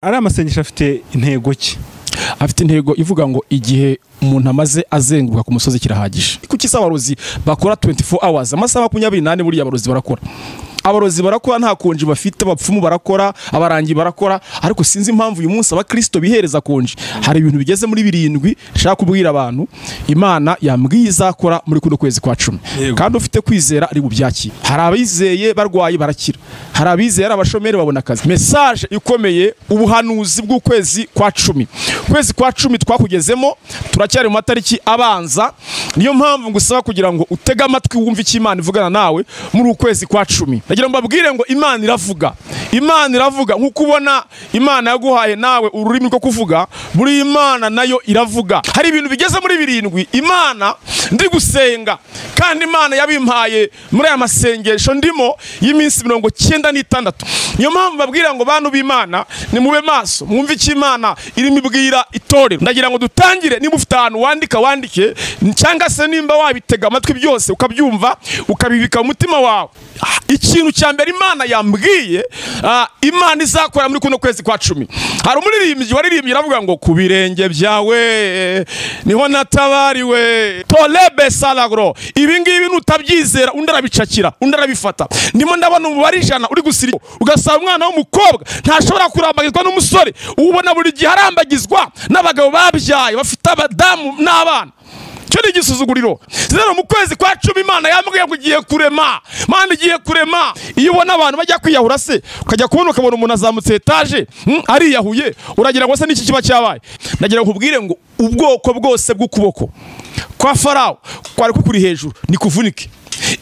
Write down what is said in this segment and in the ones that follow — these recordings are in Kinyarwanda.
ari amasengesho afite intego ki? Afite intego ivuga ngo igihe umuntu amaze azenguruka ku musozi kirahagije. Kuki abarozi bakora 24 hours amasaha 28 muri abarozi barakora. Abarozi barakora nta konji bafite, abapfumu barakora, abarangi barakora, ariko sinzi impamvu uyu munsi abakristo bihereza konji. Hari ibintu bigeze muri 7 shaka kubwira abantu Imana yambwiye izakora muri kuno kwezi kwa 10. Kandi ufite kwizera ari bubyaki. Hari abizeye barwayi barakira. Hari abizeye abashomeri babona akazi. Message ikomeye ubuhanuzi bw'ukwezi kwa 10. Kwezi kwa 10 twakugezemo turacyari mu matariki abanza. Niyo mpamvu ngusaba kugira ngo utega amatwi wumve iki Imana ivugana nawe muri ukwezi kwa 10. Nagira mbabwire ngo Imana iravuga. Imana iravuga nkuko ubona Imana yaguhaye nawe ururimi rwo kuvuga, buri Imana nayo iravuga. Hari ibintu bigeze muri 7 Imana ndi gusenga, kandi Imana yabimpaye muri aya masengesho ndimo y'iminsi 96. Niyo mpamvu babwira ngo bantu b'Imana ni mube maso mwumve iki Imana irimo ibwira itorero. Ndagira ngo dutangire, niba ufite ahantu wandike cyangwa se nimba wabitega amatwi byose ukabyumva ukabibika mu mutima wawe. Ikintu cya mbere Imana yambwiye Imana izakora muri kuno kwezi kwa 10. Hari umuririmbyi waririmbye aravuga ngo ku birenge byawe niho natabariwe tolebe salagro. Ibi ngibi nutabyizera undi arabicakira, undi arabifata. Ndimo ndabona umubare 100 uri gusiri ugasaba umwana w'umukobwa ntashobora kurambagizwa n'umusore, ubona buri gihe arambagizwa n'abagabo babyaye bafite abadamu n'abana. Cyo ni igisuzuguriro. Rero mu kwezi kwa 10 Imana yambwiye ngo igiye kurema. Imana igiye kurema. Iyo ubona abantu bajya kwiyahura se ukajya kubona ukabona umuntu azamutse etaje ari yahuye, uragira ngo se n'iki kiba cyabaye. Nagira nkubwire ngo ubwoko bwose bw'ukuboko kwa Farao kwari kukuri hejuru ni kuvunike.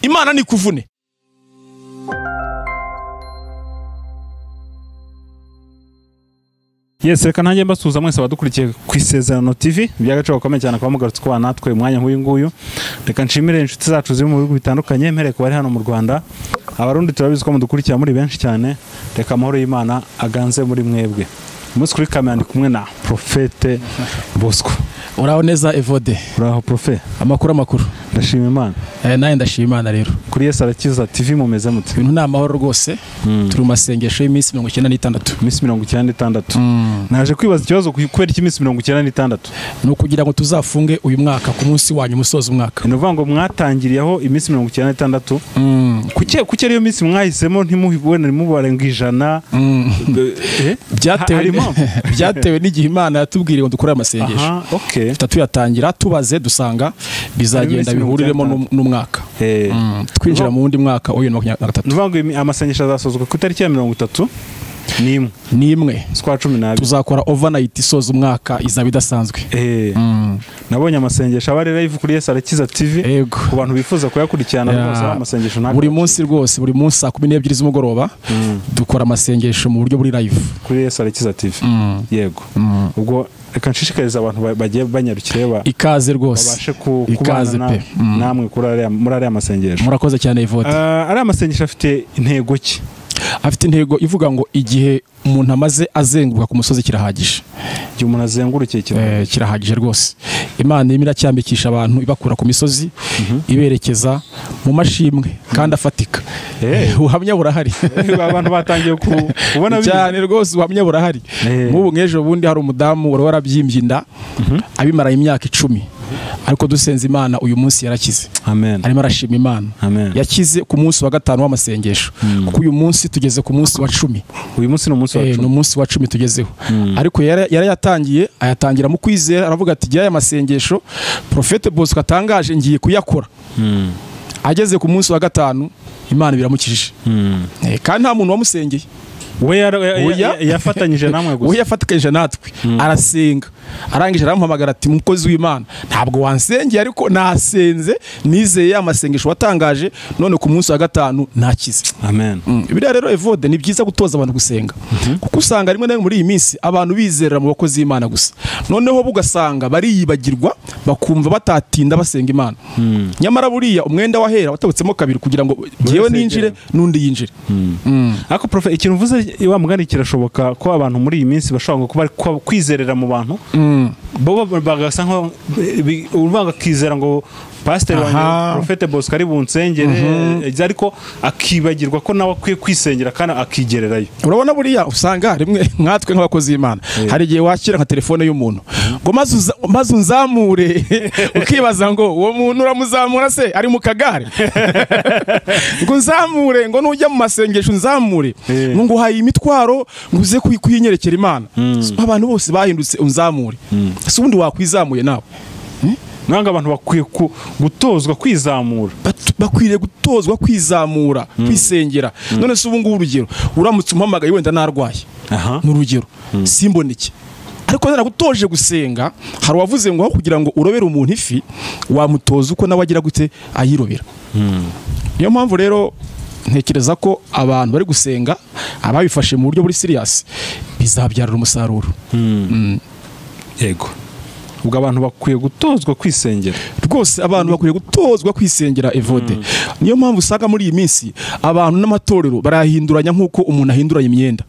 Imana ni kuvune. Yes, reka nanjye mbasuza mwese abadukurikiye ku ISEZERANO TV. Byagaciro gakomeye cyane kwa mugarutse kwa natwe umwanya nk'uyu nguyu. Reka nshimire inshuti zacu ziri mu bihugu bitandukanye, mpere ku bari hano mu Rwanda. Abarundi turabizi ko mudukurikira muri benshi cyane. Reka amahoro y'Imana aganze muri mwebwe. Umunsi kuri kamera ndi kumwe na Profete Bosco. Uraho neza Evode? Uraho Profe? Amakuru. Ndashima Imana. Naye ndashima Imana rero. Kuri ISEZERANO TV mumeze mute? Ibintu ni amahoro rwose. Turi mu masengesho y'iminsi 96. Iminsi 96. Naje kwibaza ikibazo kwera cy'iminsi 96. No kugira ngo tuzafunge uyu mwaka ku munsi wanyu umusozo umwaka. Nuvuga ngo mwatangiriyeho iminsi 96. Kuki ariyo minsi mwahisemo ntimuhibone mubarenga 100? Byatewe n'igihe Imana yatubwiriye ngo dukore amasengesho. Okay. Tuyatangira tubaze dusanga bizagenda bihuriremo n'umwaka. Twinjira mu wundi mwaka oyo 23. Nuvuga ngo amasengesho azasozwa ku itariki ya 30 n'imwe kwa 12 tuzakora overnight isoza umwaka izaba idasanzwe. Nabonye amasengesho abari live kuri ISEZERANO TV ku bantu bifuza kuyakurikirana rwose amasengesho nako buri munsi rwose buri munsi 12 z'umugoroba dukora amasengesho mu buryo buri live kuri ISEZERANO TV. Yego. Ubwo reka nshishikariza abantu bagiye banyarukire ikaze rwose babashe kubana namwe muri ari amasengesho. Murakoze cyane Ivode. Ari amasengesho afite intego ki? Afite intego ivuga ngo igihe umuntu amaze azenguruka ku musozi kirahagije. Igihe umuntu azengurukiye kirahagije rwose. Imana imira cyambikisha abantu ibakura ku misozi iberekeza mu mashimwe kandi afatika. Ubuhamya burahari. Abantu batangiye kubona cyane rwose ubuhamya burahari. Nk'ubu ngejo bundi hari umudamu wari warabyimbye inda abimara imyaka 10. Ariko dusenze Imana uyu munsi yarakize. Amen. Arimo arashima Imana. Amen. Yakize ku munsi wa 5 w'amasengesho. Kuko uyu munsi tugeze ku munsi wa 10. Uyu munsi ni umunsi wa 10. Ni umunsi wa 10 tugezeho. Ariko yarayatangiye ayatangira mu kwizera aravuga ati jya aya masengesho Profete Bosco atangaje ngiye kuyakora. Ageze ku munsi wa 5 Imana biramukijije. Kandi nta muntu wamusengeye. We yafatanyije namwe gusa. We yafatanyije natwe. Arasenga. Arangije arampamagara ati mukozi w'Imana ntabwo wansengeye ariko nasenze nizeye amasengesho watangaje none ku munsi wa 5 nakize. Amen. Biriya rero Evode ni byiza gutoza abantu gusenga. Kuko usanga rimwe na muri iyi minsi abantu bizerera mu bakozi b'Imana gusa. Noneho bugasanga bariyibagirwa bakumva batatinda basenga Imana. Nyamara buriya umwenda wahera watabutsemo kabiri kugira ngo ngewe ninjire nundi yinjire. Ariko Profe ikintu uvuze wa mugani kirashoboka ko abantu muri iyi minsi bashobora kuba kwizerera mu bantu bo bagasa nko urumva akizera ngo pasiteri wanjye Profete Bosco ari bunsengere ariko akibagirwa ko nawe akwiye kwisengera kandi akigererayo. Urabona buriya usanga rimwe nkatwe nk'abakozi b'Imana hari igihe wakira nka telefone y'umuntu ngo maze unzamure ukibaza ngo uwo muntu uramuzamura se ari mu kagare ngo unzamure ngo nujya mu masengesho unzamure ngo uhaye imitwaro ngo uze kuyinyerekera Imana. Abantu bose bahindutse unzamure ese ubundi wakwizamuye nawe? Nanga abantu bakwiye gutozwa kwizamura, bakwiriye gutozwa kwizamura kwisengera. None se ubu ngubu urugero uramutse umpamagaye wenda narwaye n'urugero simboneke ariko naragutoje gusenga, hari wavuze ngo kugira ngo urobere umuntu ifi wamutoza uko nawe agira gute ayirobera. Niyo mpamvu rero ntekereza ko abantu bari gusenga ababifashe mu buryo buri serious bizabyarira umusaruro. Yego, ubwo abantu bakwiye gutozwa kwisengera rwose, abantu bakwiye gutozwa kwisengera Evode. Niyo mpamvu usanga muri iyi minsi abantu n'amatorero barahinduranya nk'uko umuntu ahinduranya imyenda.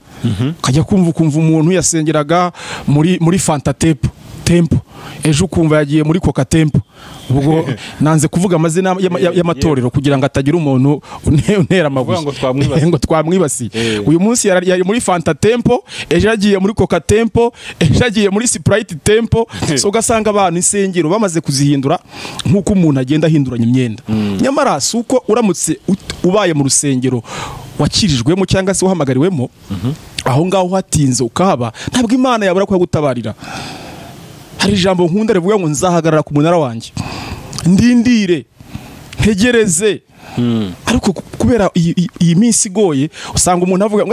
Kajya kumva umuntu yasengeraga muri Fanta Tempo ejo ukumva yagiye muri Coca Tempo. Ubwo nanze kuvuga amazina y'amatorero kugira ngo atagira umuntu untera amabuye ngo twamwibasiye. Uyu munsi yari muri Fanta Tempo, ejo yagiye muri Coca Tempo, ejo yagiye muri Sprite Tempo. So ugasanga abantu insengero bamaze kuzihindura nk'uko umuntu agenda ahinduranya imyenda. Nyamara si uko uramutse ubaye mu rusengero wakirijwemo cyangwa se uhamagariwemo aho ngaho hatinze ukahaba, ntabwo Imana yabura ko gutabarira. Hari ijambo nkunda rivuga ngo nzahagarara ku munara wanjye ndindire ntegereze. Ariko kubera iyi minsi igoye usanga umuntu avuga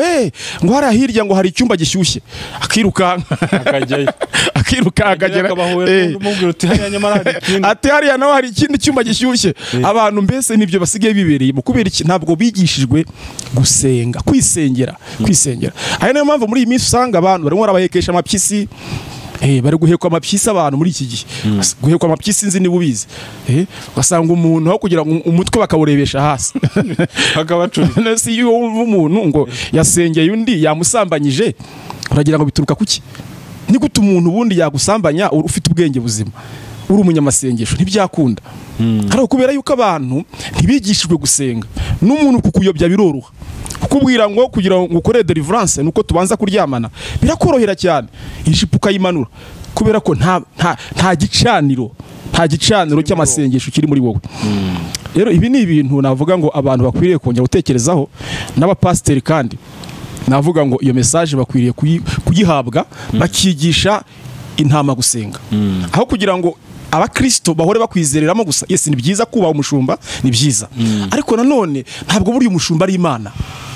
ngo hari hirya ngo hari icyumba gishyushye akiruka akajyayo akagera ati hariya naho hari ikindi cyumba gishyushye. Abantu mbese nibyo basigaye bibereye mu kubera iki ntabwo bigishijwe gusenga kwisengera. Ari nayo mpamvu muri iyi minsi usanga abantu barimo barabahekesha amapyisi. Bari guhekwa amapyisi abantu muri iki gihe. Guhekwa amapyisi nzi niba ubizi. Ugasanga umuntu aho kugira ngo umutwe bakawurebesha hasi akabacura. Si iyo umuntu ngo yasengeye undi yamusambanyije uragira ngo bituruka kuki? Ni gute umuntu ubundi yagusambanya ufite ubwenge buzima uri umunyamasengesho? Ntibyakunda. Ariko kubera yuko abantu ntibigishijwe gusenga, n'umuntu kukuyobya biroroha. Kukubwira ngo kugira ngo ukore deliverance nuko tubanza kuryamana birakorohera cyane, ijipo ukayimanura kubera ko nta gicaniro cy'amasengesho kiri muri wowe. Rero ibi ni ibintu navuga ngo abantu bakwiriye kongera gutekerezaho, n'abapasiteri kandi navuga ngo iyo message bakwiriye kuyihabwa bakigisha intama gusenga, aho kugira ngo abakristo bahore bakwizereramo gusa. Yes, ni byiza kuba umushumba, ni byiza, ariko nanone ntabwo buri umushumba ari Imana.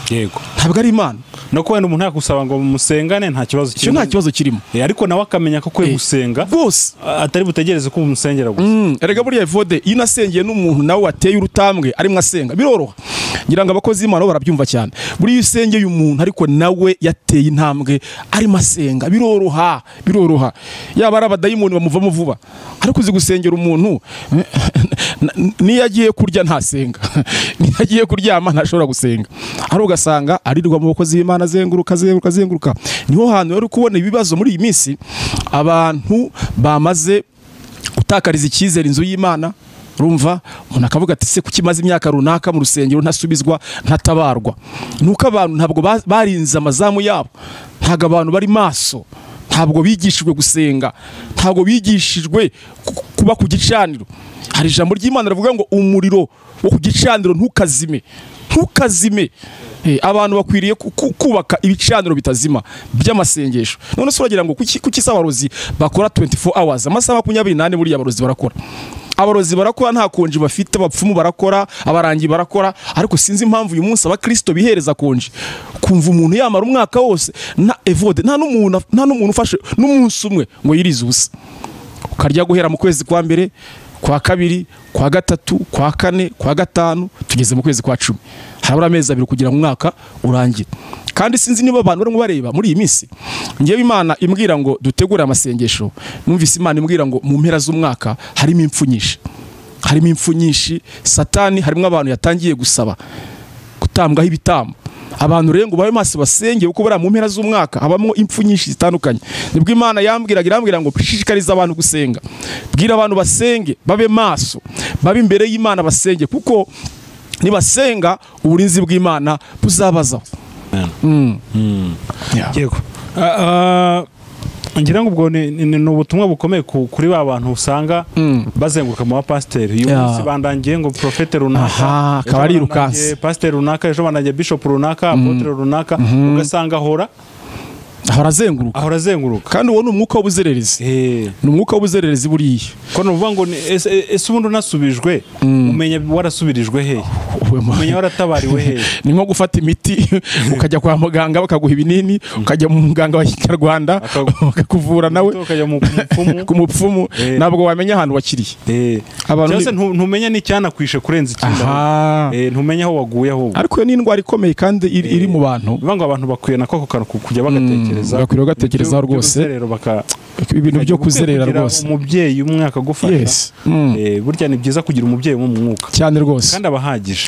Yego, ntabwo ari Imana. No kwenda umuntu yakusaba ngo musengane nta kibazo kirimo. Nta kibazo kirimo. Ariko nawe akamenya ko kwe gusenga bose atari butegereze ko umusengera gusa. Erega buriya Evode iyo nasengeye n'umuntu nawe wateye urutambwe ari mwasenga biroroha. Ngira ngo abakozi b'Imana barabyumva cyane. Buriya usengeye umuntu ariko nawe yateye intambwe ari masenga biroroha. Yaba ari abadayimoni bamuvamo vuba. Ariko uzi gusengera umuntu niyo agiye kurya ntasenga, niyo agiye kuryama ntashobora gusenga. Ari ugasanga arirwa mu bakozi b'Imana azenguruka. Niho hantu rero kubona ibibazo muri iyi minsi abantu bamaze gutakariza icyizere inzu y'Imana. Urumva umuntu akavuga ati se kukimaze imyaka runaka mu rusengero ntasubizwa ntatabarwa. Nuko abantu ntabwo barinze amazamu yabo, ntabwo abantu bari maso, ntabwo bigishijwe gusenga, ntabwo bigishijwe kuba ku gicaniro. Hari ijambo ry'Imana rivuga ngo umuriro wo ku gicaniro ntukazime. Abantu bakwiriye kubaka ibicaniro bitazima by'amasengesho. None se uragira ngo kuki abarozi bakora 24 hours amasaha 28 buriya abarozi barakora. Abarozi barakora nta konji bafite, abapfumu barakora, abarangi barakora, ariko sinzi impamvu uyu munsi abakristo bihereza konji. Kumva umuntu yamara umwaka wose na Evode nta n'umuntu ufashe n'umunsi umwe ngo yirize ubusa. Ukarya guhera mu kwezi kwa mbere, kwa kabiri, kwa gatatu, kwa kane, kwa gatanu, tugeze mu kwezi kwa 10. Harabura amezi 2 kugira ngo umwaka urangire. Kandi sinzi niba abantu barimo bareba muri iyi minsi. Ngewe Imana imbwira ngo dutegure amasengesho. Numvise Imana imbwira ngo mu mpera z'umwaka harimo impfu nyinshi. Satani harimo abantu yatangiye gusaba gutambwaho ibitambo. abantu rero ngo babe maso basenge kuko bari mu mpera z'umwaka habamo impfu nyinshi zitandukanye. Nibwo Imana irambwira ngo shishikariza abantu gusenga, bwira abantu basenge, babe maso, babe imbere y'Imana basenge, kuko nibasenga uburinzi bw'Imana buzabazaho. Yego. Ngira ngo ubwo ni ubutumwa bukomeye kuri ba bantu usanga bazenguruka mu bapasiteri. Uyu munsi bandangiye ngo profete runaka, akaba ari irukanse, pasiteri runaka, ejo bandangiye bishop runaka, apotre runaka, ugasanga ahora azenguruka. Kandi uwo ni umwuka w'ubuzererezi. Ni umwuka w'ubuzererezi buriya. Ko nuvuga ngo ese ubundi unasubijwe umenya warasubirijwe he? Umenya waratabariwe he? Ni nko gufata imiti ukajya kwa muganga bakaguha ibinini, ukajya mu muganga wa Kinyarwanda bakakuvura nawe ukajya ku mupfumu, ntabwo wamenya ahantu wakiriye. Cyose ntumenya n'icyana kwishe kurenza ikindi. Ntumenya aho waguye aho. Ariko ni indwara ikomeye kandi iri mu bantu. Bivuga ngo abantu bakwiye nako kujya bagatekereza. Bakwiriye gatekerezaho rwose ibintu byo kuzerera rwose. Umubyeyi umwaka gufasha. Burya ni byiza kugira umubyeyi wo mu mwuka cyane rwose, kandi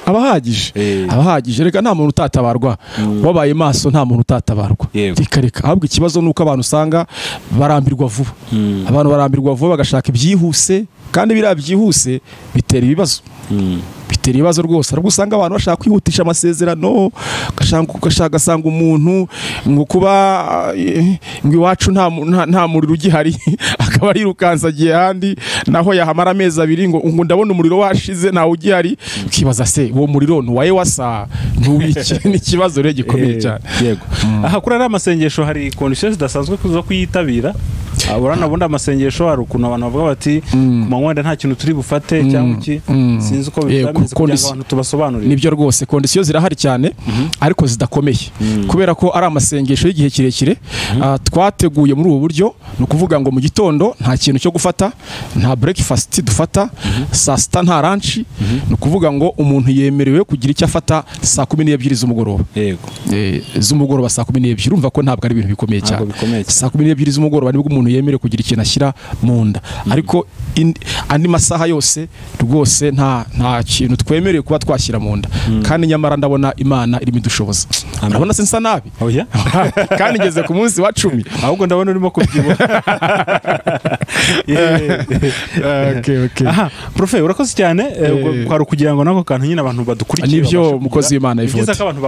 abahagije. Reka nta muntu utatabarwa, wabaye maso nta muntu utatabarwa. Reka ahubwo ikibazo nuko abantu usanga barambirwa vuba. Abantu barambirwa vuba bagashaka ibyihuse, kandi biriya byihuse bitera ibibazo. Bitera ibibazo rwose. Ariko usanga abantu bashaka kwihutisha amasezerano, gasanga umuntu ngo kuba ngo iwacu nta muriro ugihari akaba ari rukansagiye handi naho yahamara amezi abiri ngo ndabona umuriro washize ntawe ugihari. Ukibaza se uwo muriro ntuwaye wasa ntuwiki? Ni ikibazo rero gikomeye cyane. Yego. Aha kuri ari amasengesho hari conditions zidasanzwe zo kuyitabira. Uranabundi amasengesho hari ukuntu abantu bavuga bati ku manywa nta kintu turi bufate cyangwa iki, sinzi uko bitameze kugira ngo abantu tubasobanurire. Nibyo rwose, conditions zirahari cyane ariko zidakomeye, kubera ko ari amasengesho y'igihe kirekire twateguye muri ubu buryo. Ni ukuvuga ngo mu gitondo nta kintu cyo gufata, nta breakfast dufata, saa sita nta lunch. Ni ukuvuga ngo umuntu yemerewe kugira icyo afata saa 12 z'umugoroba. Yego. Z'umugoroba saa 12. Urumva ko ntabwo ari ibintu bikomeye cyane. Saa 12 z'umugoroba nibwo umuntu yemerewe kugira ikintu ashyira mu nda. Ariko andi masaha yose rwose nta kintu twemerewe kuba twashyira mu nda. Kandi nyamara ndabona Imana irimo idushoboza. Urabona sinsa nabi? Oya. Kandi ngeze ku munsi wa 10. Ahubwo ndabona urimo kubyibuha. Okay. Aha, profe urakoze cyane. Kwari kugira ngo nako kantu nyine abantu badukurikiye. Nibyo mukozi w'Imana ivuze. Ngize ko abantu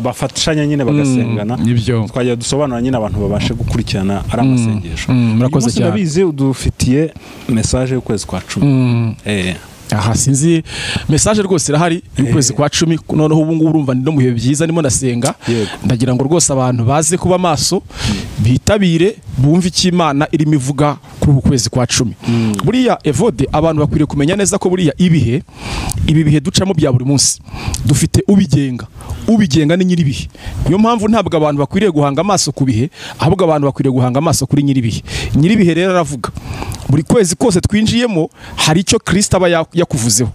bafatashanya nyine bagasengana. Nibyo. Twajya dusobanura nyine abantu babashe gukurikirana ari amasengesho. Murakoze cyane. Ndabizi udufitiye message y'ukwezi kwa 10. Aha sinzi message rwose irahari y'ukwezi kwa 10. Noneho ubu ngubu urumva no mu bihe byiza ndimo ndasenga. Ndagira ngo rwose abantu baze kuba maso, bitabire, bumve iki Imana irimo ivuga kuri ubu kwezi kwa 10. Buriya Evode, abantu bakwiriye kumenya neza ko buriya ibi bihe ducamo bya buri munsi dufite ubigenga ni nyiribihe. Niyo mpamvu ntabwo abantu bakwiriye guhanga amaso ku bihe, ahubwo abantu bakwiriye guhanga amaso kuri nyiribihe. Nyiribihe rero aravuga buri kwezi kose twinjiyemo hari icyo Kristo aba yakuvuzeho.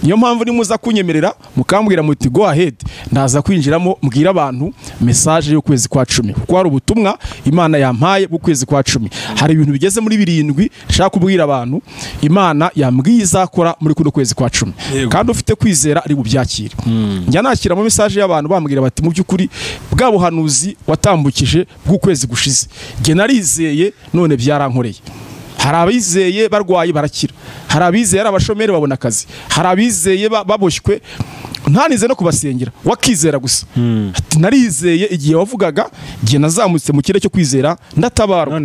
Niyo mpamvu nimuza kunyemerera mukambwira muti go ahead, ndaza kwinjiramo mbwira abantu message yo kwezi kwa 10, kuko hari ubutumwa Imana yampaye bwo kwezi kwa 10. Hari ibintu bigeze muri 7 nshaka kubwira abantu Imana yambwiye izakora muri kuno kwezi kwa 10. Kandi ufite kwizera ari bubyakire. Njya nakira mu message y'abantu bambwira bati mu byukuri bwa buhanuzi watambukije bw'ukwezi gushize nge narizeye none byarankoreye. Hari abizeye barwaye barakira, hari abizeye ari abashomeri babona akazi, hari abizeye baboshywe ntanize no kubasengera wakizera gusa. Ati narizeye igihe wavugaga, igihe nazamutse mu kirere cyo kwizera ndatabarwa,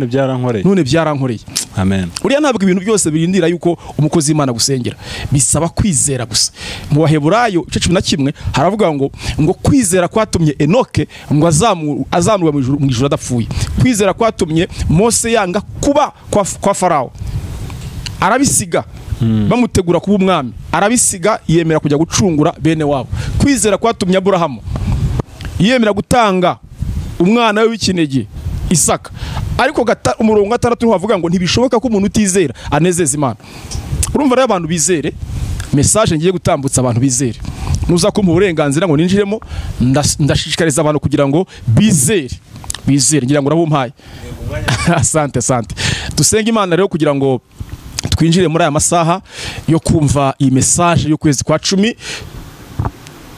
none byarankoreye. Amen. Uriya ntabwo ibintu byose birindira yuko umukozi w'Imana gusengera, bisaba kwizera gusa. Mu Baheburayo 11 haravuga ngo kwizera kwatumye Enoke ngo azamurwa mu ijuru adapfuye. Kwizera kwatumye Mose yanga kuba kwa Farao, arabisiga bamutegura kuba umwami, arabisiga yemera kujya gucungura bene wabo. Kwizera kwatumye Aburahamu yemera gutanga umwana we w'ikinege Isaka. Ariko umurongo 6 havuga ngo ntibishoboka ko umuntu utizera anezeza Imana. Urumva rero abantu bizere, message ngiye gutambutsa abantu bizere. Nuza ko mu burenganzira ngo ninjiremo, ndashishikariza abantu kugira ngo bizere. Ngira ngo urabumpaye. Asante. Dusenga Imana rero kugira ngo twinjire muri aya masaha yo kumva iyi message yo kwezi kwa 10.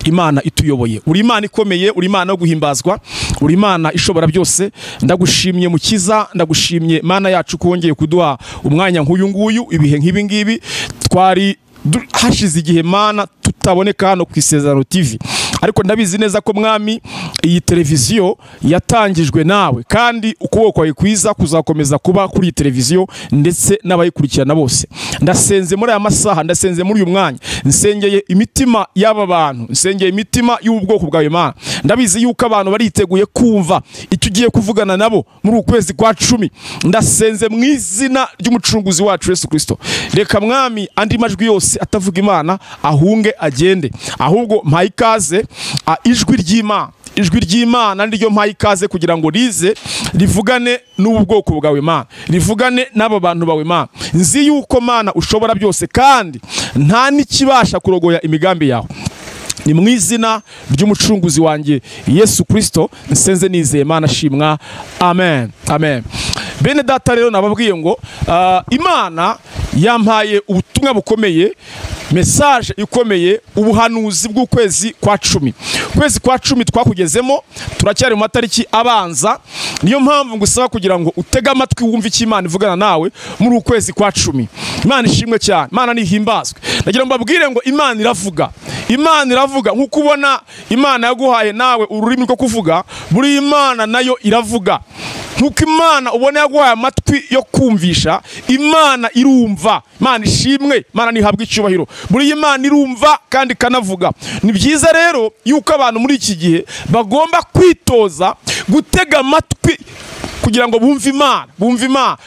Imana ituyoboye. Uri Imana ikomeye, uri Imana yo guhimbazwa, uri Imana ishobora byose. Ndagushimye Mukiza, ndagushimye Mana yacu ko wongeye kuduha umwanya nk'uyu nguyu, ibihe nk'ibi ngibi twari hashize igihe Mana tutaboneka hano ku Isezerano TV. Ariko ndabizi neza ko mwami iyi televiziyo yatangijwe nawe, kandi ukuboko kwawe kwiza kuzakomeza kuba kuri iyi televiziyo ndetse n'abayikurikirana bose. Ndasenze muri aya masaha, ndasenze muri uyu mwanya, nsengeye imitima y'aba bantu, nsengeye imitima y'ubwoko bwawe Mana. Ndabizi yuko abantu bariteguye kumva icyo ugiye kuvugana nabo muri ukwezi kwa 10. Ndasenze mu izina ry'umucunguzi wacu Yesu Kristo. Reka mwami andi majwi yose atavuga Imana ahunge agende, ahubwo mpaye ikaze ijwi ry'Imana. Ijwi ry'Imana niryo mpaye ikaze kugira ngo rize rivugane n'ubu bwoko bwawe Mana, rivugane n'abo bantu bawe Mana. Nzi yuko Mana ushobora byose kandi nta nikibasha kurogoya imigambi yawe. Ni mu izina ry'umucunguzi wanjye Yesu Kristo nsenze nizeye Mana shimwa, amen, amen. Bene data rero nababwiye ngo Imana yampaye ubutumwa bukomeye, message ikomeye, ubuhanuzi bw'ukwezi kwa 10. Ukwezi kwa 10 twakugezemo, turacyari mu matariki abanza. Niyo mpamvu ngusaba kugira ngo utege amatwi wumve icyo Imana ivugana nawe muri ukwezi kwa 10. Imana ishimwe cyane, Imana nihimbazwe. Ndagira mbabwire ngo Imana iravuga. Imana iravuga nk'uko ubona Imana yaguhaye nawe ururimi rwo kuvuga, buri Imana nayo iravuga. Nkuko Imana ubona yaguhaye amatwi yo kumvisha, Imana irumva. Imana ishimwe, Imana nihabwa icyubahiro. Buri Imana irumva kandi kanavuga. Ni byiza rero yuko abantu muri iki gihe bagomba kwitoza gutega amatwi kugira ngo bumve Imana,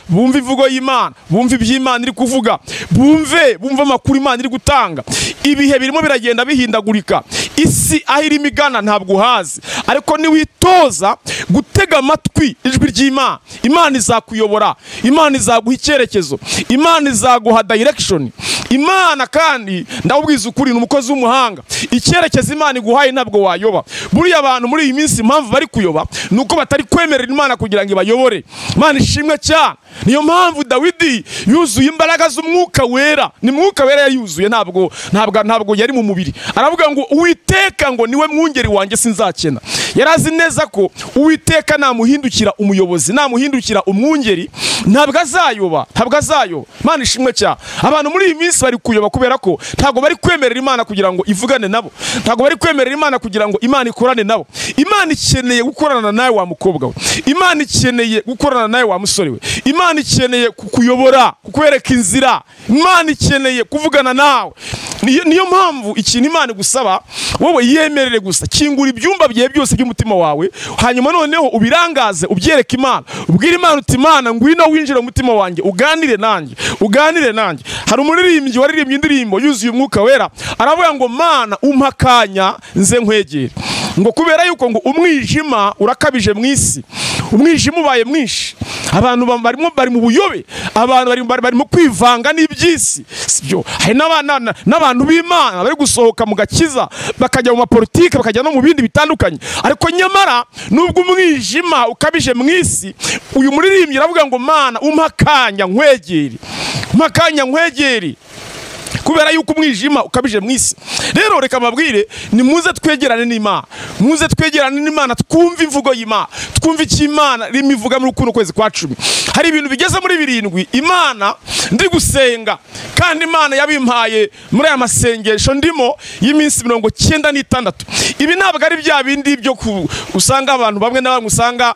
bumve ivugo y'Imana, bumve iby'Imana iri kuvuga, bumve amakuru Imana iri gutanga. Ibihe birimo biragenda bihindagurika, isi aho irimo igana ntabwo uhazi, ariko niwitoza gutega amatwi ijwi ry'Imana, Imana izakuyobora, Imana izaguha icyerekezo, Imana izaguha direction. Imana kandi ndabubwiza ukuri, ni umukozi w'umuhanga. Icyerekezo Imana iguhaye ntabwo wayoba. Buriya abantu muri iyi minsi impamvu bari kuyoba nuko batari kwemerera Imana kugira ngo ibayobore. Imana ishimwe cyane. Niyo mpamvu Dawidi yuzuye imbaraga z'umwuka wera. Ni mwuka wera yuzuye, ntabwo yari mu mubiri. Aravuga ngo Uwiteka ngo niwe mwungeri wanjye sinzakena. Yarazi neza ko Uwiteka namuhindukira umuyobozi, namuhindukira umwungeri, ntabwo azayoba. Imana ishimwe cyane. Abantu muri iyi minsi bari kuyoba kubera ko ntabwo bari kwemerera Imana kugira ngo ivugane nabo, ntabwo bari kwemerera Imana kugira ngo Imana ikorane nabo. Imana ikeneye gukorana nawe wa mukobwa we, Imana ikeneye gukorana nawe wa musore we, Imana ikeneye kukuyobora, kukwereka inzira, Imana ikeneye kuvugana nawe. Niyo mpamvu ikintu Imana igusaba wowe yemerere gusa, kingura ibyumba byawe byose by'umutima wawe, hanyuma noneho ubirangaze, ubyereke Imana, ubwire Imana uti Imana ngwino winjire mu mutima wanjye, uganire nanjye. Hari umuririmbyi waririmbye indirimbo yuzuye umwuka wera, aravuga ngo Mana umpakanya nze nkwegere, ngo kubera yuko ngo umwijima urakabije mu isi, umwijima ubaye mwinshi, abantu bari mu buyobe, abantu bari mu kwivanga n'ibyisi. Sibyo, hari n'abantu b'Imana bari gusohoka mu gakiza bakajya mu mapolitike, bakajya no mu bindi bitandukanye. Ariko nyamara nubwo umwijima ukabije mu isi, uyu muririmbyi aravuga ngo Mana umpakanya nkwegere, kubera yuko umwijima ukabije mu isi. Rero reka mbabwire, ni muze twegerane n'Imana, twumve imvugo y'Imana, twumve icyo Imana irimo ivuga muri kuno kwezi kwa 10. Hari ibintu bigeze muri 7 Imana ndi gusenga, kandi Imana yabimpaye muri aya masengesho ndimo y'iminsi 96. Ibi ntabwo ari bya bindi byo usanga abantu bamwe na bamwe usanga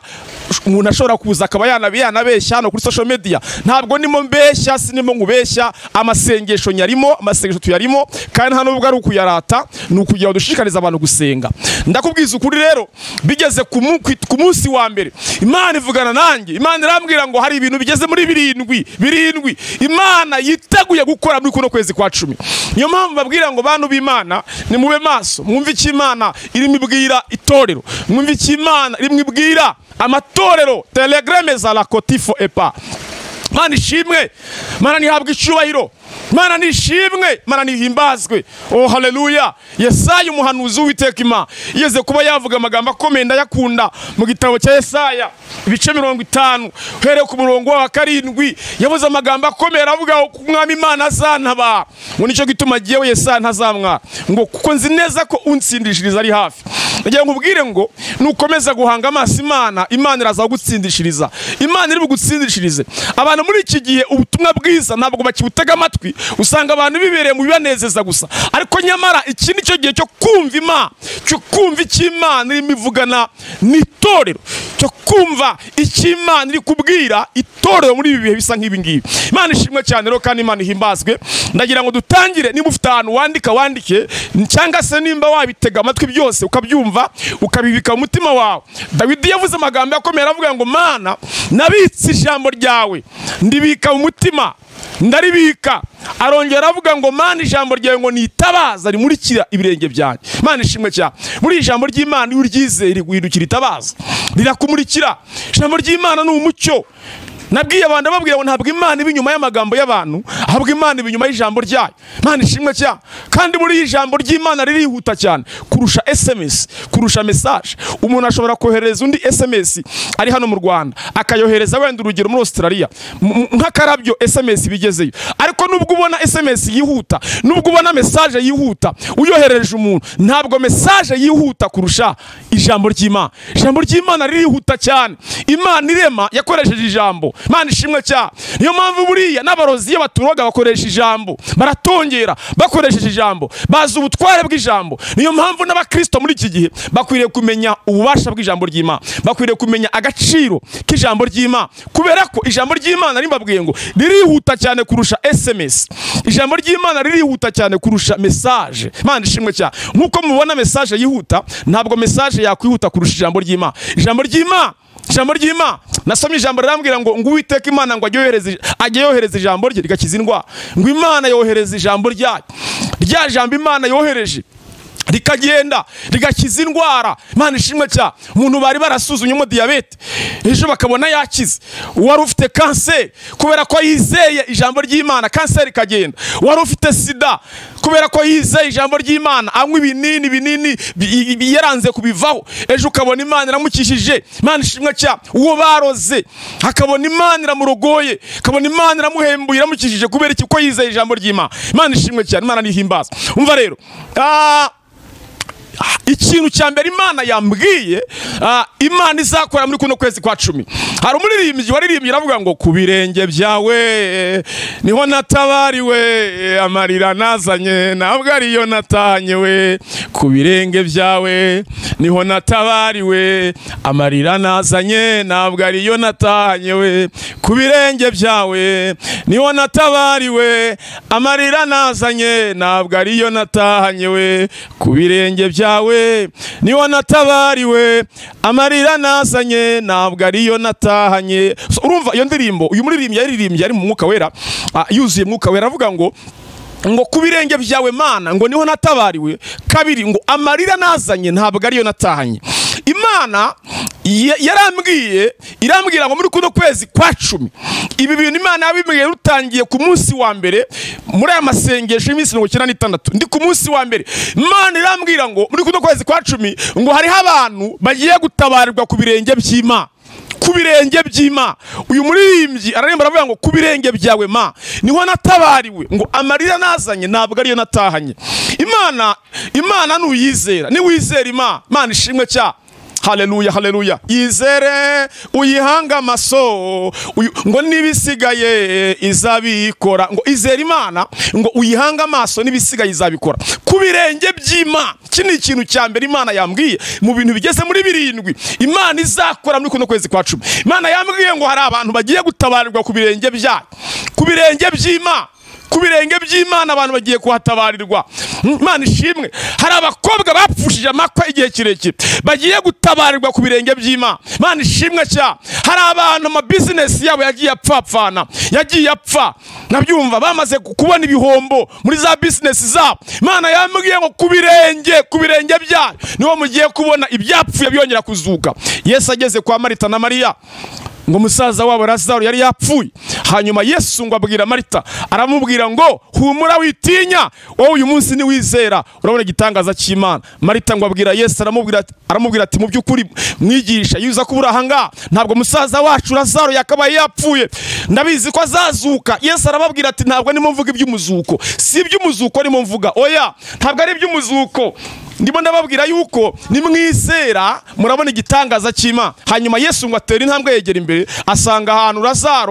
umuntu ashobora kuza akaba yanabeshya hano kuri social media. Ntabwo nimo mbeshya, sinimo nkubeshya, amasengesho nyarimo, amasengesho tuyarimo, kandi hano ubwo ari ukuyarata, ni ukugira ngo dushikarize abantu gusenga. Ndakubwiza ukuri rero, bigeze ku munsi wa mbere Imana ivugana nanjye, Imana irambwira ngo hari ibintu bigeze muri 7 Imana yiteguye gukora muri kuno kwezi kwa 10. Niyo mpamvu babwira ngo bantu b'Imana ni mube maso, mwumve icyo Imana irimo ibwira itorero, mwumve icyo Imana irimo ibwira amatorero. Telegrame za la kotifo epa. Mana ishimwe, Mana nihabwa icyubahiro. Mana nishimwe, Mana nihimbazwe. Oh haleluya. Yesaya umuhanuzi w'Uwiteka Imana yeze kuba yavuga amagambo akomeye ndayakunda mu gitabo cya Yesaya ibice 50 uhereye ku murongo wa 7 yavuze amagambo akomeye avuga ko umwami Imana azantaba. Ngo nicyo gituma giyewe Yesaya ntazamwa ngo kuko nzi neza ko unsindishiriza ari hafi. Nagiye nkubwire ngo nukomeza guhanga amaso Imana, Imana iraza gutsindishiriza. Imana iri bugutsindishirize. Abantu muri iki gihe ubutumwa bwiza ntabwo bakibutega amatwi, usanga abantu bibereye mu bibanezeza gusa. Ariko nyamara iki nicyo gihe cyo kumva Imana, cyo kumva icyo Imana irimo ivugana n'itorero, cyo kumva icyo Imana iri kubwira itorero muri ibi bihe bisa nk'ibi ngibi. Imana ishimwe cyane rero kandi Imana ihimbazwe. Ndagira ngo dutangire, niba ufite ahantu wandike, cyangwa se nimba wabitega amatwi byose ukabyumva ukabibika mu mutima wawe. Dawidi yavuze amagambo akomeye avuga ngo Mana nabitse ijambo ryawe ndibika mu mutima ndaribika. Arongera avuga ngo Mana ijambo ryawe ngo nitabaza rimurikira ibirenge byanjye. Imana ishimwe cyane. Muri ijambo ry'Imana iyo uryizeye riguhindukira itabaza rirakumurikira. Ijambo ry'Imana ni umucyo. Nabwiye abantu babwira ngo ntabwo Imana iba inyuma y'amagambo y'abantu, ahubwo Imana iba inyuma y'ijambo ryayo. Imana ishimwe cyane. Kandi muri ijambo ry'Imana ririhuta cyane kurusha SMS, kurusha message. Umuntu ashobora kohereza undi SMS ari hano mu Rwanda akayohereza wenda urugero muri Australia nk'akarabyo SMS bigezeyo. Ariko nubwo ubona SMS yihuta, nubwo ubona message yihuta uyohereje umuntu, ntabwo message yihuta kurusha ijambo ry'Imana. Ijambo ry'Imana ririhuta cyane. Imana irema yakoresheje ijambo. Imana ishimwe cyane. Niyo mpamvu buriya n'abarozi iyo baturoga bakoresha ijambo, baratongera bakoresheje ijambo, bazi ubutware bw'ijambo. Niyo mpamvu n'abakristo muri iki gihe bakwiriye kumenya ububasha bw'ijambo ry'Imana, bakwiriye kumenya agaciro k'ijambo ry'Imana, kubera ko ijambo ry'Imana rimbabwiye ngo ririhuta cyane kurusha SMS. Ijambo ry'Imana ririhuta cyane kurusha message. Imana ishimwe cyane. Nkuko mubona message yihuta, ntabwo message yakwihuta kurusha ijambo ry'Imana. Ijambo ry'Imana nasomye ijambo rirambwira ngo Uwiteka Imana ngo ajye yohereza ijambo rye rigakiza indwara. Ngo Imana yohereza ijambo ryayo, rya jambo Imana yohereje rikagenda rigakiza indwara. Imana ishimwe cyane. Umuntu bari barasuzumye mu diabete ejo bakabona yakize. Wari ufite kanseri kubera ko yizeye ijambo ry'Imana, kanseri ikagenda. Wari ufite sida kubera ko yizeye ijambo ry'Imana, anywa ibinini yaranze kubivaho, ejo ukabona Imana iramukishije. Imana ishimwe cyane. Uwo baroze akabona Imana iramurogoye, akabona Imana iramuhembuye iramukishije kubera iki? Ko yizeye ijambo ry'Imana. Imana ishimwe cyane. Imana nihimbaza. Umva rero ikintu cya mbere Imana yambwiye Imana izakora muri kuno kwezi kwa 10. Hari umuririmbyi waririmbye aravuga ngo ku birenge byawe niho natabariwe, amarira nazanye ntabwo ariyo natanye we. Ku birenge byawe niho natabariwe, amarira nazanye ntabwo ariyo natanye we. Ku birenge byawe niho natabariwe, amarira nazanye ntabwo ariyo natanye we. Ku birenge byawe niho natabariwe, amarira nazanye ntabwo ariyo natahanye. Urumva iyo ndirimbo uyu muririmbyi yaririmbye ari mu mwuka wera, yuzuye mwuka wera, avuga ngo ku birenge byawe Mana ngo niho natabariwe. Kabiri ngo amarira nazanye ntabwo ariyo natahanye. Imana irambwira ngo muri kuno kwezi kwa 10 ibi bintu Imana yabimbwiye rutangiye ku munsi wa mbere muri aya masengesho y'iminsi 96. Ndi ku munsi wa mbere Imana irambwira ngo muri kuno kwezi kwa 10 ngo hariho abantu bagiye gutabarirwa ku birenge by'Imana. Ku birenge by'Imana. Uyu muririmbyi araremba aravuga ngo ku birenge byawe Ma niho natabariwe, ngo amarira nazanye ntabwo ariyo natahanye. Imana nuyizera, ni wizera Imana ishimwe cyane. Haleluya, haleluya. Izere uyihanga amaso ngo nibisigaye izabikora. Ngo izere Imana ngo uyihanga amaso nibisigaye izabikora. Ku birenge by'Imana. Iki ni ikintu cya mbere Imana yambwiye mu bintu bigeze muri 7 Imana izakora muri kuno kwezi kwa 10. Imana yambwiye ngo hari abantu bagiye gutabarirwa ku birenge byayo, ku birenge by'Imana. Ku birenge by'Imana abantu bagiye kuhatabarirwa. Imana ishimwe. Hari abakobwa bapfushije amakwa igihe kirekire bagiye gutabarirwa ku birenge by'Imana. Imana ishimwe cyane. Hari abantu ama business yabo yagiye apfapfana, yagiye apfa, nabyumva bamaze kubona ibihombo muri za business zabo. Imana yambwiye ngo ku birenge byayo niho mugiye kubona ibyapfuye byongera kuzuka. Yesu ageze kwa Marita na Mariya ngo musaza wabo Lazaro yari yapfuye, hanyuma Yesu ngo abwira Marita, aramubwira ngo humura witinya, wowe uyu munsi ni wizera urabona igitangaza cy'Imana. Marita ngo abwira Yesu, aramubwira ati mu by'ukuri mwigisha, yuza kubura ahanga ntabwo musaza wacu Lazaro yakabaye yapfuye, ndabizi ko azazuka. Yesu arababwira ati ntabwo ndimo mvuga iby'umuzuko, si iby'umuzuko ndimo mvuga, oya ntabwo ari iby'umuzuko, ndimo ndababwira yuko nimwizera murabona igitangaza cy'Imana. Hanyuma Yesu ngo atera intambwe yegera imbere, asanga ahantu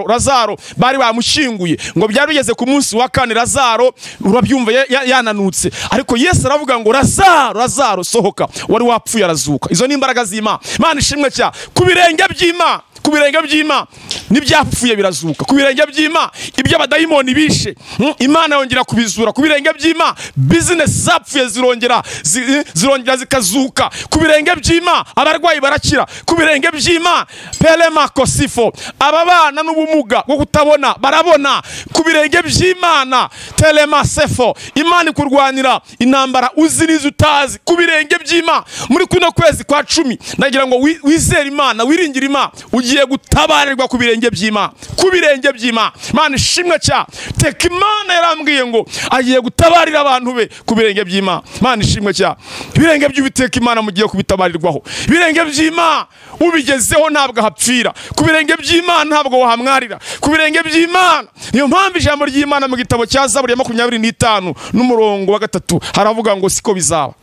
Lazaro bari bamushyinguye, ngo byari bigeze ku munsi wa 4, Lazaro urabyumva yananutse, ariko Yesu aravuga ngo Lazaro sohoka, wari wapfuye arazuka. Izo ni imbaraga z'Imana. Imana ishimwe cya ku birenge by'Imana, ku birenge by'Imana n'ibyapfuye birazuka, ku birenge by'Imana ibyo abadayimoni bishe Imana yongera kubizura, ku birenge by'Imana business zapfuye zirongera zikazuka, ku birenge by'Imana abarwayi barakira, ku birenge by'Imana pelema kosifo ababana n'ubumuga bwo kutabona barabona, ku birenge by'Imana telema sefo Imana ikurwanira intambara uzi n'izo utazi, ku birenge by'Imana. Muri kuno kwezi kwa 10 ndagira ngo wizere Imana, wiringire Imana, ugiye gutabarirwa ku birenge by'Imana, ku birenge by'Imana. Imana ishimwe cya teka Imana yarambwiye ngo agiye gutabarira abantu be ku birenge by'Imana. Imana ishimwe cya birenge by'Uwiteka Imana mugiye kubitabarirwaho, birenge by'Imana ubigezeho ntabwo hapfira, ku birenge by'Imana ntabwo wahamwarira, ku birenge by'Imana. Niyo mpamvu ijambo ry'Imana mu gitabo cya Zaburi ya 25 n'umurongo wa 3 haravuga ngo siko bizaba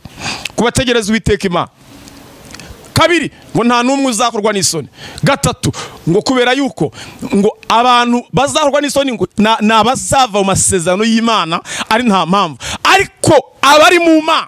kubategereza Uwiteka Imana. 2 ngo nta numwe uzakorwa n'isoni. 3 ngo kubera yuko ngo abantu bazakorwa n'isoni ngo nabazava mu masezerano y'Imana ari nta mpamvu, ariko abari mu Mana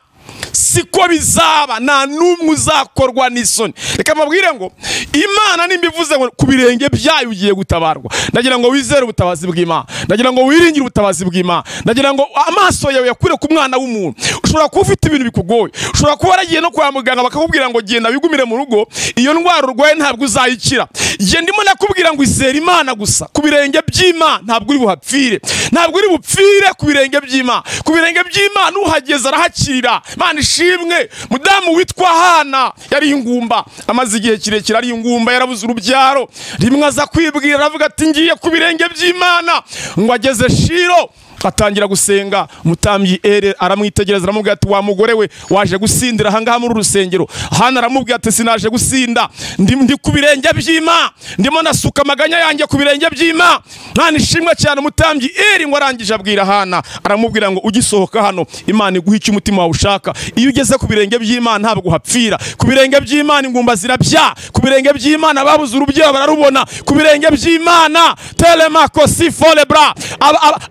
siko bizaba, nta numwe uzakorwa n'isoni. Reka mabwire ngo Imana nimbivuze ngo ku birenge byayo ugiye gutabarwa, ndagira ngo wizere ubutabazi bw'Imana, ndagira ngo wiringire ubutabazi bw'Imana, ndagira ngo amaso yawe yakure ku mwana w'umuntu. Ushobora kuba ufite ibintu bikugoye, ushobora kuba waragiye no kwa muganga bakakubwira ngo genda wigumire mu rugo, iyo ndwara urwaye ntabwo uzayikira. Je ndimo nakubwira ngo izere Imana gusa, ku birenge by'Imana ntabwo uri buhapfire, ntabwo uri bupfire ku birenge by'Imana. Ku birenge by'Imana uhageze arahakirira. Imana ishimwe. Mudamu witwa Hana yari ingumba, amaze igihe kirekire ari ingumba, yarabuze urubyaro. Rimwe aza kwibwira aravuga ati ngiye ku birenge by'Imana, ngo ageze Shiro atangira gusenga. Umutambyi Ere aramwitegereza aramubwira ati wa mugore we waje gusindira ahangaha muri urusengero. Hana aramubwira ati sinaje gusinda, ndi ku birenge by'Imana, ndimo nasuka amaganya yanjye ku birenge by'Imana. Nani ishimwe cyane. Umutambyi Ere ngo arangije abwira Hana, aramubwira ngo ugisohoka hano Imana iguha icyo umutima wawe ushaka. Iyo ugeze ku birenge by'Imana ntabwo uhapfira, ku birenge by'Imana ingumba zirabya, ku birenge by'Imana babuze urubyaro bararubona, ku birenge by'Imana telema kosifole bra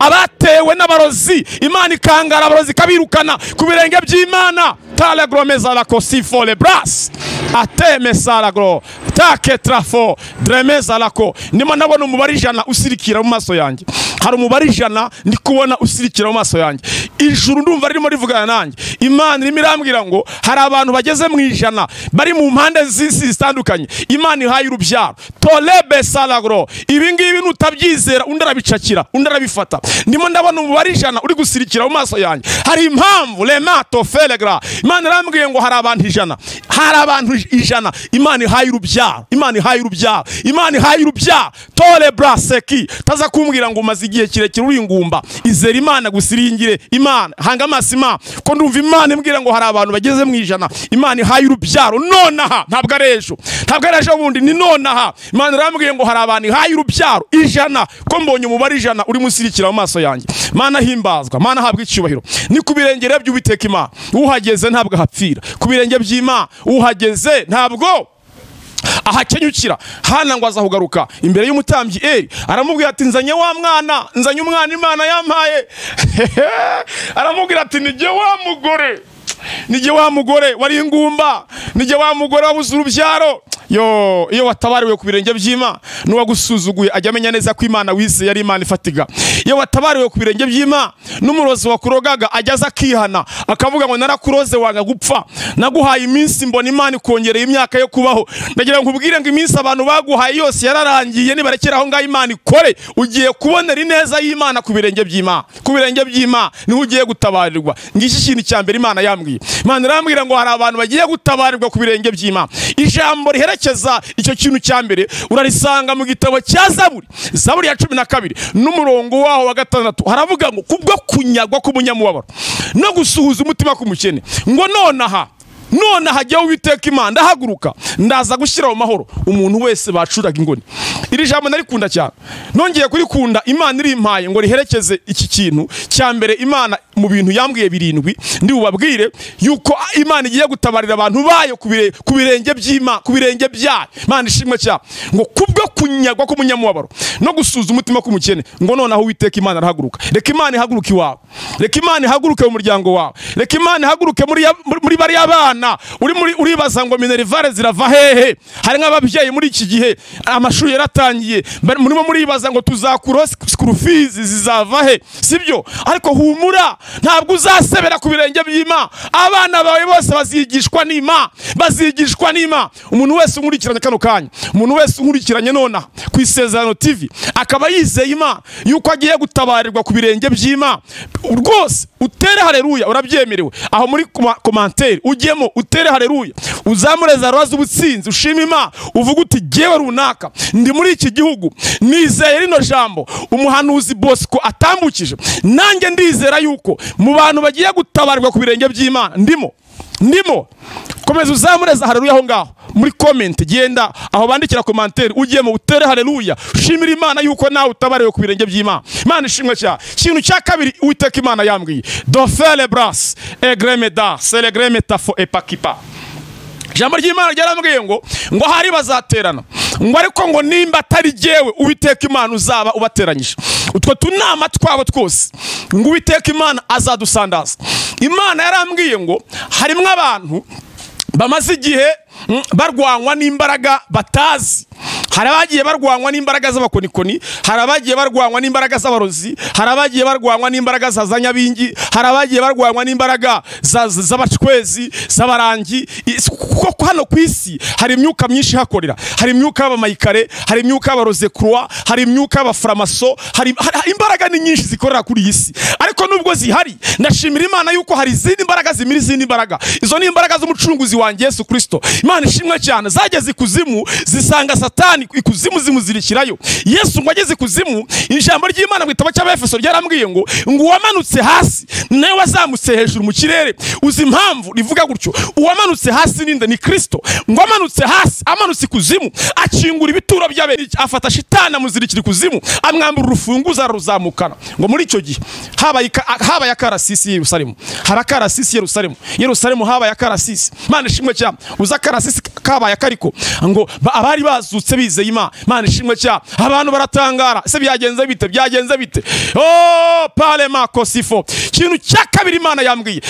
abate we n'abarozi Imana ikangara abarozi kabirukana, ku birenge by'Imana tale gromeza la kosifole bras ateme salagro take trafo dremeza lako. Ndimo nabona umubare 100 usirikira mu maso yanjye, hari umubare 100 ndi kubona usirikira mu maso yanjye. Ijuru ndumva ririmo rivugana nanjye. Imana irimo irambwira ngo hari abantu bageze mu 100 bari mu mpande z'isi zitandukanye. Imana ihaye urubyaro tolebe salagro. Ibi ngibi nutabyizera undi arabicakira, undi arabifata. Ndimo ndabona umubare 100 uri gusirikira mu maso yanjye. Hari impamvu lemato felegra. Imana irambwiye ngo hari abantu 100, hari abantu 100 Imana ihaye urubyaro, Imana ihaye urubyaro, Imana ihaye urubyaro tole braseki. Taza kumbwira ngo umaze igihe kirekire uri ingumba, izera Imana gusiringire Imana, hanga amasima ko ndumva Imana imbwira ngo hari abantu bageze mu 100 Imana ihaye urubyaro nonaha, ntabwo arejo, ntabwo arejo bundi, ni nonaha. Imana irambwiye ngo hari abantu ihaye urubyaro 100, ko mbonye umubare 100 uri musirikira mu maso yanjye. Mana himbazwa, Mana habwa icyubahiro. Ni ku birengere by'Uwiteka Imana uhageze ntabwo hapfira, ku birenge by'Imana uhageze ntabwo ahakenyukira. Hana ngo aza kugaruka imbere y'umutambyi Eri, aramubwira ati nzanye wa mwana, nzanye umwana Imana yampaye. Aramubwira ati nige wa mugore, nige wa mugore wari ingumba, nige wa mugore wabuze urubyaro. Iyo watabariwe ku birenge by'Imana n'uwagusuzuguye ajya amenya neza ko Imana wise yari Imana ifatiga. Iyo watabariwe ku birenge by'Imana n'umurozi wakurogaga ajyaza akihana akavuga ngo narakuroze wanga gupfa, naguhaye iminsi mbona Imana ikongereye imyaka yo kubaho. Ndagira ngo nkubwire ngo iminsi abantu baguhaye yose yararangiye, nibarekera aho ngaho Imana ikore. Ugiye kubonera ineza y'Imana ku birenge by'Imana, ku birenge by'Imana niho ugiye gutabarirwa. Ngiki ikintu cya mbere Imana yambwiye. Imana irambwira ngo hari abantu bagiye gutabarirwa ku birenge by'Imana. Ijambo rihere riherekeza icyo kintu cya mbere urarisanga mu gitabo cya Zaburi ya 12 n'umurongo waho wa 6 haravuga ngo kubwo kunyagwa k'umunyamubabaro no gusuhuza umutima k'umukene ngo nonaha hajya Uwiteka Imana ndahaguruka ndaza gushyira mu mahoro umuntu wese bacuraga ingoni. Iri jambo narikunda cyane, nongeye kurikunda. Imana irimpaye ngo riherekeze iki kintu cya mbere. Imana mu bintu yambwiye 7 ndi bubabwire yuko Imana igiye gutabarira abantu bayo ku birenge by'Imana, ku birenge byayo. Imana ishimwe cyane ngo kubwo kunyagwa k'umunyamubabaro no gusuza umutima k'umukene ngo nonaho Uwiteka Imana arahaguruka. Reka Imana ihaguruke iwawe, reka Imana ihaguruke mu muryango wawe, reka Imana ihaguruke muri bari abana uribaza ngo minerivare zirava hehe. Hari nk'ababyeyi muri iki gihe amashuri yaratangiye murimo muribaza ngo tuzakura school fees zizava he, sibyo? Ariko humura, ntabwo uzasebera ku birenge by'Imana. Abana bawe bose bazigishwa n'Imana. Umuntu wese unkurikiranye kano kanya, umuntu wese unkurikiranye nona ku Isezerano TV akaba yizeye Imana yuko agiye gutabarirwa ku birenge by'Imana, rwose utere haleluya. Urabyemerewe aho muri commentaire ugiyemo utere haleluya, uzamureza raza ubutsinzi, ushima Imana, uvuga uti jewe runaka ndi muri iki gihugu nizeye rino jambo umuhanuzi Bosco atambukije, nanjye ndizera yuko mu bantu bagiye gutabarirwa ku birenge by'Imana ndimo. Komeza uzamureza haleluya aho ngaho muri comment, genda aho bandikira commentaire ugiyemo utere haleluya, ushimira Imana yuko nawe utabariwe ku birenge by'Imana. Imana ishimwe cyane. Kintu cya kabiri Uwiteka Imana yambwiye, dofer les bras et gremeda c'est le gremetafo epakipa. Jambo ry'Imana ryarambwiye ngo hari bazaterana ngo ariko ngo nimba atari jewe Uwiteka Imana uzaba ubateranyije. Utwo tunama twabo twose ngo Uwiteka Imana azadusandaza. Imana yarambwiye ngo harimo abantu bamaze igihe barwanywa n'imbaraga batazi. Hari abagiye barwanywa n'imbaraga z'abakonikoni, hari abagiye barwanywa n'imbaraga z'abarozi, hari abagiye barwanywa n'imbaraga za nyabingi, hari abagiye barwanywa n'imbaraga z'abacwezi, z'abarangi. Kuko hano ku isi hari imyuka myinshi hakorera. Hari imyuka y'abamayikare, hari imyuka y'abaroze croix, hari imyuka y'abaframaso, hari imbaraga ni nyinshi zikorera kuri isi. Ariko nubwo zihari, ndashimira Imana yuko hari izindi mbaraga zimira izindi mbaraga. Izo ni imbaraga z'umucunguzi wanjye Yesu Kristo. Imana ishimwe cyane. Zageze ikuzimu zisanga Satani ikuzimu zimuzirikirayo. Yesu ngo ageze ikuzimu, ijambo ry'Imana mu gitabo cy'Abefeso ryarambwiye ngo uwamanutse hasi nawe wazamutse hejuru mu kirere. Uzi impamvu rivuga gutyo? Uwamanutse hasi ninde? Ni Kristo. Ngo amanutse hasi, amanutse ikuzimu, akingura ibituro by'abera, afata shitani amuzirikira ikuzimu, amwambura urufunguzo aruzamukana. Ngo muri icyo gihe habaye akarasisi Yerusalemu, harakarasisi Yerusalemu habaye akarasisi. Imana ishimwe cyane. Uza akarasisi kabaye akariko ngo abari bazutse bizeye Imana. Imana ishimwe cyane. Abantu baratangara, ese byagenze bite? Oh parlement kosifo. Kintu cya kabiri Imana yambwiye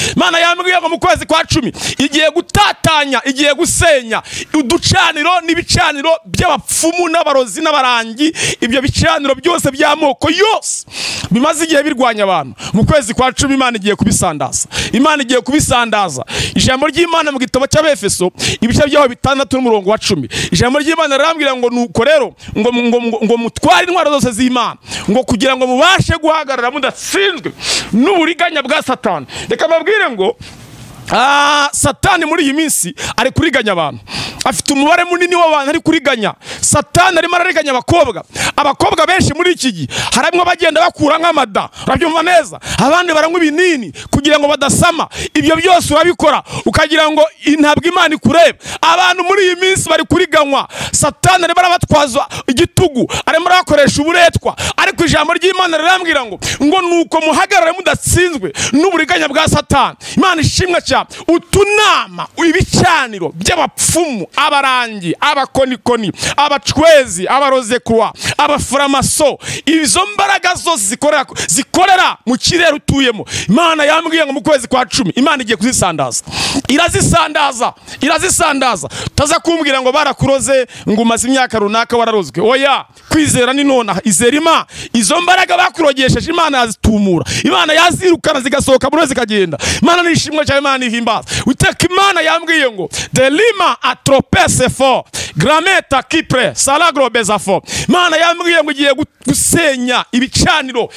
ngo mu kwezi kwa 10 igiye gutatanya, igiye gusenya uducaniro n'ibicaniro by'abapfumu n'abarozi n'abarangi. Ibyo bicaniro byose by'amoko yose bimaze igihe birwanya abantu, mu kwezi kwa 10 Imana igiye kubisandaza. Ijambo ry'Imana mu gitabo cy'Abefeso ibice byaho 6 n'umurongo wa 10, ijambo ry'Imana rirambwira ngo nuko rero ngo mutware intwaro zose z'Imana ngo kugira ngo mubashe guhagarara mudatsinzwe n'uburiganya bwa Satani. Reka mbabwire ngo Satani muri iyi minsi ari kuriganya abantu, afite umubare munini w'abantu ari kuriganya. Satani arimo arariganya abakobwa benshi muri iki gihe. Harimo bagenda bakura nk'amada, urabyumva neza, abandi baranywa ibinini kugira ngo badasama. Ibyo byose urabikora ukagira ngo ntabwo Imana ikureba. Abantu muri iyi minsi bari kuriganywa. Satani arimo arabatwaza igitugu, arimo arakoresha uburetwa. Ariko ijambo ry'Imana rirambwira ngo nuko muhagarare mudatsinzwe n'uburiganya bwa Satani. Imana ishimwe cyane. Utunama, ibicaniro by'abapfumu, abarangi, abakonikoni, abacwezi, abaroze croix, abaframaso, izo mbaraga zose zikorera mu kirere utuyemo. Imana yambwiye ngo mu kwezi kwa 10 Imana igiye kuzisandaza. Irazisandaza. Taza kumbwira ngo barakuroze ngo umaze imyaka runaka wararozwe. Oya, kwizera ni nona. Izera Imana. Izo mbaraga bakurogesheje Imana yazitumura, Imana yazirukana zigasohoka bure zikagenda. Imana nishimwe cyane. Imana Imana ihimbaza. Uteka Imana yambwiye ngo delima atropese fo grameta kipre salagro bezafo. Imana yambwiye ngo igiye gusenya ibicaniro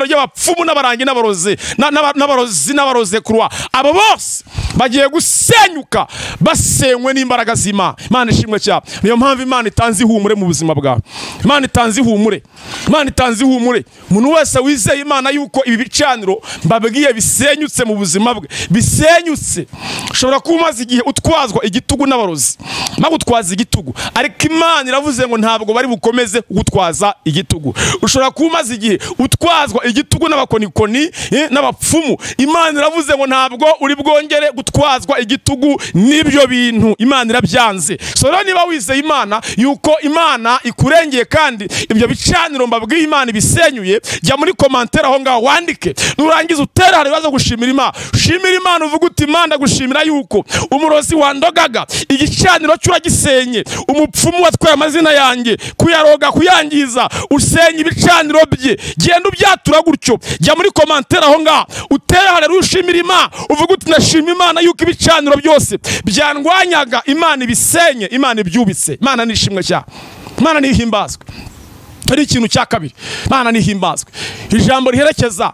by'abapfumu n'abarangi n'abarozi kurwa. Abo bose bagiye gusenyuka basenywe n'imbaraga z'Imana. Imana ishimwe cyane. Niyo mpamvu Imana itanze ihumure mu buzima bwawe. Imana itanze ihumure. Imana itanze ihumure. Umuntu wese wizeye Imana yuko ibi bicaniro mbabwiye bisenyutse mu buzima bwe, bisenyutse. Ushobora kuba umaze igihe utwazwa igitugu n'abarozi, bagutwaza igitugu, ariko Imana iravuze ngo ntabwo bari bukomeze gutwaza igitugu. Ushobora kuba umaze igihe utwazwa igitugu n'abakonikoni n'abapfumu, Imana iravuze ngo ntabwo uri bwongere gutwazwa igitugu n'ibyo bintu. Imana irabyanze. So rero niba wizeye Imana yuko Imana ikurengeye kandi ibyo bicaniro mbabwiye Imana ibisenyuye, jya muri commentaire aho ngaho wandike, nurangiza utera hari bazo gushimira Imana. Shimira Imana uvuga uti Imana gushimira yuko umurozi wandogaga igicaniro cyuragisenye, umupfumu watwaye amazina yanjye kuyaroga kuyangiza usenya ibicaniro bye. Genda ubyatura gutyo, jya muri commentaire aho ngaho utera hari ushimira Imana uvuga uti ndashima Imana yuko ibicaniro byose byandwanyaga Imana ibisenye, Imana ibyubitse. Imana nishimwe cyane. Imana nihimbazwe. Ari ikintu cya kabiri, Imana nihimbazwe. Ijambo riherekeza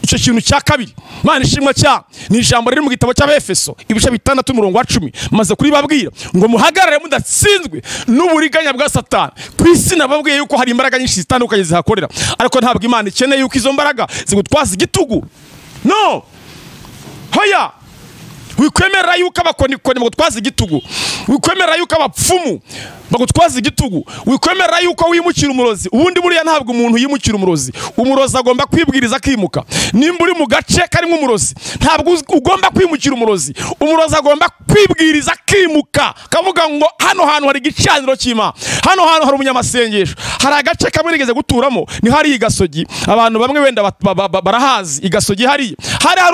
icyo kintu cya kabiri, Imana ishimwe cyane, ni ijambo riri mu gitabo cy'Abefeso ibice 6:10 maze kuri babwira ngo muhagarare mudatsinzwe n'uburiganya bwa Satani. Ku isi nababwiye yuko hari imbaraga nyinshi zitandukanye zihakorera, ariko ntabwo Imana ikeneye yuko izo mbaraga zigutwaza igitugu. No, hoya wikwemera yuko abakonikoni bagutwaza igitugu, wikwemera yuko abapfumu bagutwaza igitugu, wikwemera yuko wimukira umurozi. Ubundi buriya ntabwo umuntu yimukira umurozi. Umurozi agomba kwibwiriza akimuka. Nimba uri mu gace karimo umurozi, ntabwo ugomba kwimukira umurozi. Umurozi agomba kwibwiriza akimuka, kavuga ngo hano hantu hari igicaniro cy'Imana, hano hantu hari umunyamasengesho. Hari agace kamwe nigeze guturamo, ni hari Igasogi. Abantu bamwe wenda barahazi Igasogi. Hari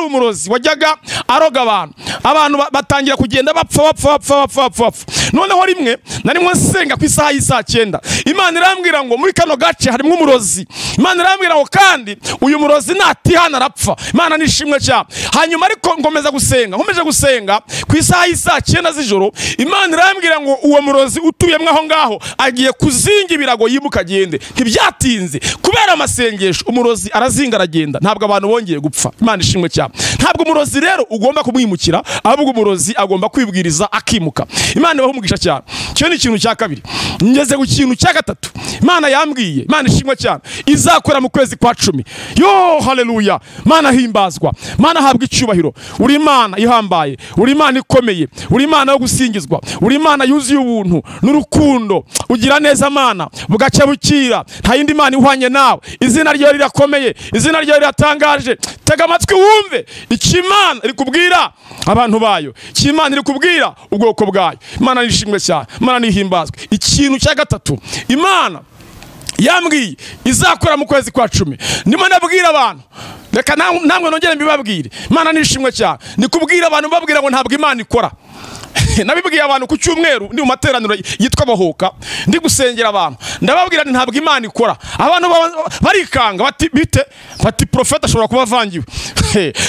umurozi wajyaga aroga abantu batangira kugenda bapfa. Noneho rimwe narimwe senga ku isaha y'isa 9, Imana irambwira ngo muri kano gace harimo umurozi. Imana irambwira ngo kandi uyu murozi natihana arapfa. Imana nishimwe cyane. Hanyuma ariko ngomeza gusenga, nkomeje gusenga ku isaha y'isa 9 z'ijoro, Imana irambwira ngo uwo murozi utuyemwe aho ngaho agiye kuzinga ibirago yimuka agende. Ntibyatinze kubera amasengesho umurozi arazinga aragenda, ntabwo abantu bongeye gupfa. Imana ishimwe cyane. Ntabwo umurozi rero ugomba kumwimukira, ahubwo umurozi agomba kwibwiriza akimuka. Imana ibaho umugisha cyane. Cyo ni ikintu cya kabiri. Ngeze ku kintu cya gatatu, Imana yambwiye, Imana ishimwe cyane, izakora mu kwezi kwa 10. Yo haleluya. Imana himbazwa, Imana habwa icyubahiro. Uri Imana ihambaye, uri Imana ikomeye, uri Imana yo gusingizwa, uri Imana yuzuye ubuntu n'urukundo. Ugira neza Mana bugaca bukira, nta yindi Imana ihwanye nawe. Izina ryawe rirakomeye, izina ryawe riratangaje. Tega amatwi wumve ikimana iri kubwira abantu bayo, ikimana iri kubwira ubwoko bwayo. Imana nishimwe cyane, Imana nihimbazwe. Ikintu cya gatatu Imana yambwiye izakora mu kwezi kwa 10. Ndimo nabwira abantu, reka namwe nongere mbibabwire. Imana nishimwe cyane, ni kubwira abantu babwira ngo ntabwo Imana ikora. Nabibwiye abantu ku cyumweru ndi mu materaniro yitwa Bahoka, ndi gusengera abantu, ndababwira ntabwo Imana ikora. Abantu barikanga bati bite, bati profeta ashobora kuba avangiwe.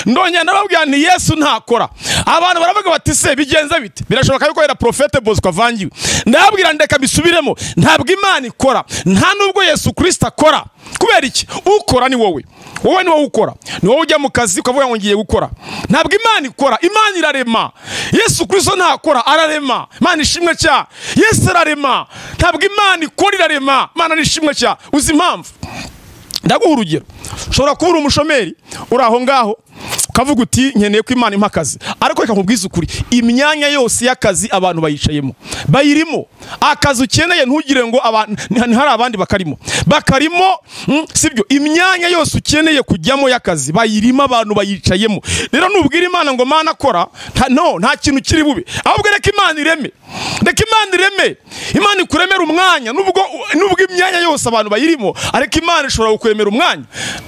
Ndonye nababwira ni Yesu ntakora. Abantu baravuga bati se bigenze bite, birashoboka yuko era profete Bosco avangiwe. Ndababwira ndeka bisubiremo, ntabwo Imana ikora, nta nubwo Yesu Kristo akora. Kubera iki? Ukora ni wowe. Wowe ni wowe ukora. Ni wowe ujya mu kazi ukavuga ngo ngiye gukora. Ntabwo Imana ikora, Imana irarema. Yesu Kristo ntakora, ararema. Imana ishimwe cyane. Yesu ararema. Ntabwo Imana ikora, irarema. Imana nishimwe cyane. Uzi impamvu? Ndaguha urugero. Ushobora kuba uri umushomeri uri aho ngaho ukavuga uti nkeneye ko Imana impa akazi, ariko reka nkubwize ukuri, imyanya yose y'akazi abantu bayicayemo bayirimo. Akazi ukeneye ntugire ngo hari abandi bakarimo, sibyo? Imyanya yose ukeneye kujyamo y'akazi bayirimo, abantu bayicayemo. Rero nubwira Imana ngo Mana akora, nta kintu kiri bube, ahubwo reka Imana ireme. Reka Imana ireme, Imana ikuremera umwanya. Nubwo imyanya yose abantu bayirimo, ariko Imana ishobora kukwemera umwanya,